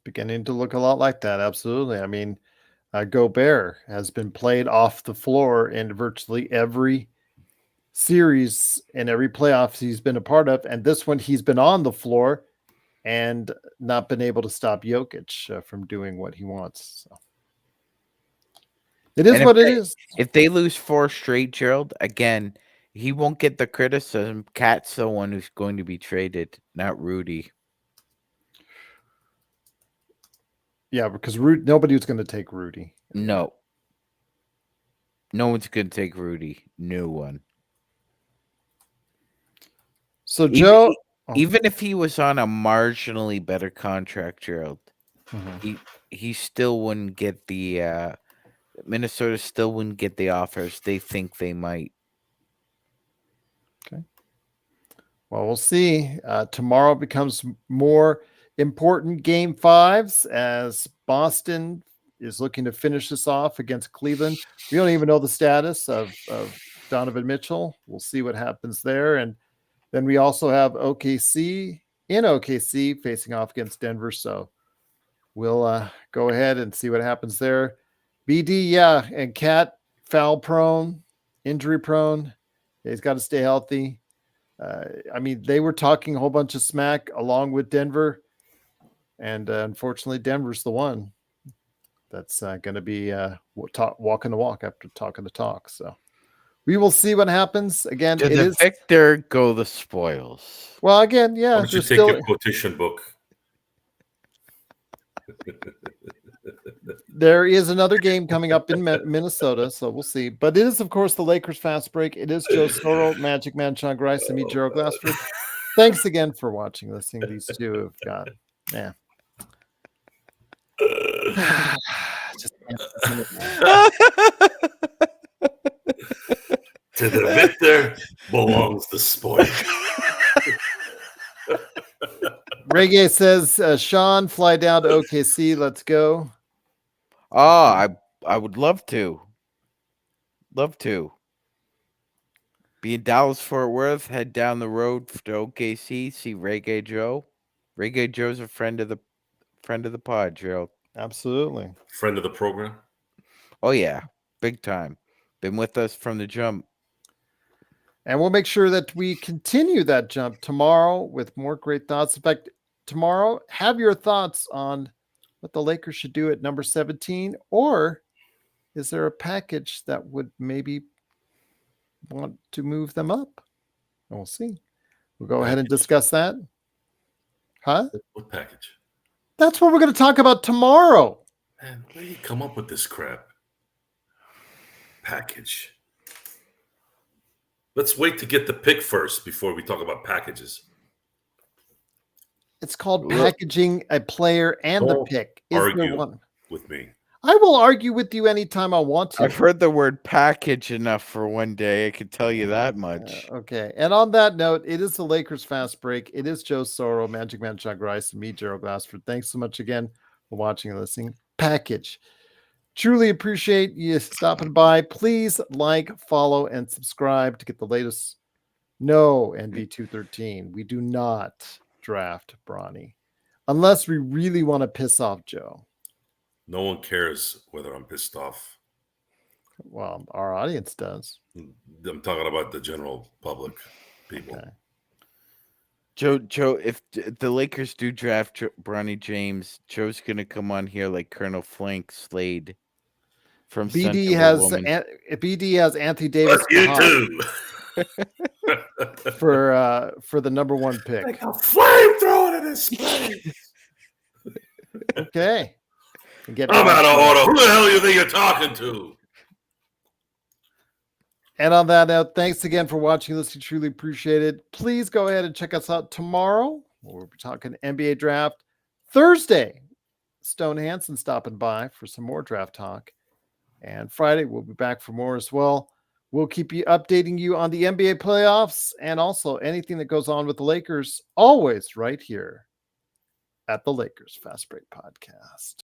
Beginning to look a lot like that. Absolutely. I mean, Gobert has been played off the floor in virtually every series and every playoffs he's been a part of. And this one, he's been on the floor and not been able to stop Jokic from doing what he wants. So. It is what it is. If they lose 4 straight, Gerald, again, he won't get the criticism. Cat's the one who's going to be traded, not Rudy. Yeah, because nobody was going to take Rudy. No. No one's going to take Rudy. No one. So, Joe... Even if he was on a marginally better contract, Gerald, he still wouldn't get the... Minnesota still wouldn't get the offers they think they might. Okay. Well, we'll see. Tomorrow becomes more important game 5s as Boston is looking to finish this off against Cleveland. We don't even know the status of Donovan Mitchell. We'll see what happens there. And then we also have OKC facing off against Denver. So we'll go ahead and see what happens there. BD, yeah, and Cat, foul prone, injury prone. He's got to stay healthy. I mean, they were talking a whole bunch of smack along with Denver. And unfortunately, Denver's the one that's going to be walking the walk after talking the talk. So we will see what happens. Again, to the victor go the spoils. Well, again, yeah. Why don't you take your quotation book? there is another game coming up in Minnesota, so we'll see. But it is, of course, the Lakers Fast Break. It is Joe Soro, Magic Man, Sean Grice, and me, Gerald Glassford. Thanks again for watching, listening. These two have got, yeah. Just to the victor belongs the spoil. Reggae says, Sean, fly down to OKC. Let's go. Oh, I would love to. Love to. Be in Dallas, Fort Worth, head down the road to OKC, see Reggae Joe. Reggae Joe's a friend of the pod, Gerald. Absolutely. Friend of the program. Oh, yeah. Big time. Been with us from the jump. And we'll make sure that we continue that jump tomorrow with more great thoughts. In fact, tomorrow, have your thoughts on what the Lakers should do at number 17, or is there a package that would maybe want to move them up? And we'll see. We'll go ahead and discuss that. Huh? What package? That's what we're going to talk about tomorrow. Man, where do you come up with this crap? Package. Let's wait to get the pick first before we talk about packages. It's called packaging a player and the pick. Is there one? With me. I will argue with you anytime I want to. I've heard the word package enough for one day. I can tell you that much. Okay. And on that note, it is the Lakers Fast Break. It is Joe Soro, Magic Man, Sean Grice, and me, Gerald Glassford. Thanks so much again for watching and listening. Package. Truly appreciate you stopping by. Please like, follow, and subscribe to get the latest. No, NB213. We do not draft Bronny unless we really want to piss off Joe. No one cares whether I'm pissed off. Well, our audience does. I'm talking about the general public people. Okay. Joe, if the Lakers do draft Bronny James, Joe's gonna come on here like Colonel Flank Slade from BD has Anthony Davis. You too. for the number one pick. Like a flamethrower in his face. Okay. I'm out of order. Who the hell do you think you're talking to? And on that note, thanks again for watching. Listening, truly appreciate it. Please go ahead and check us out tomorrow. We'll be talking NBA draft. Thursday, Stone Hansen stopping by for some more draft talk. And Friday, we'll be back for more as well. We'll keep you updating you on the NBA playoffs and also anything that goes on with the Lakers, always right here at the Lakers Fast Break Podcast.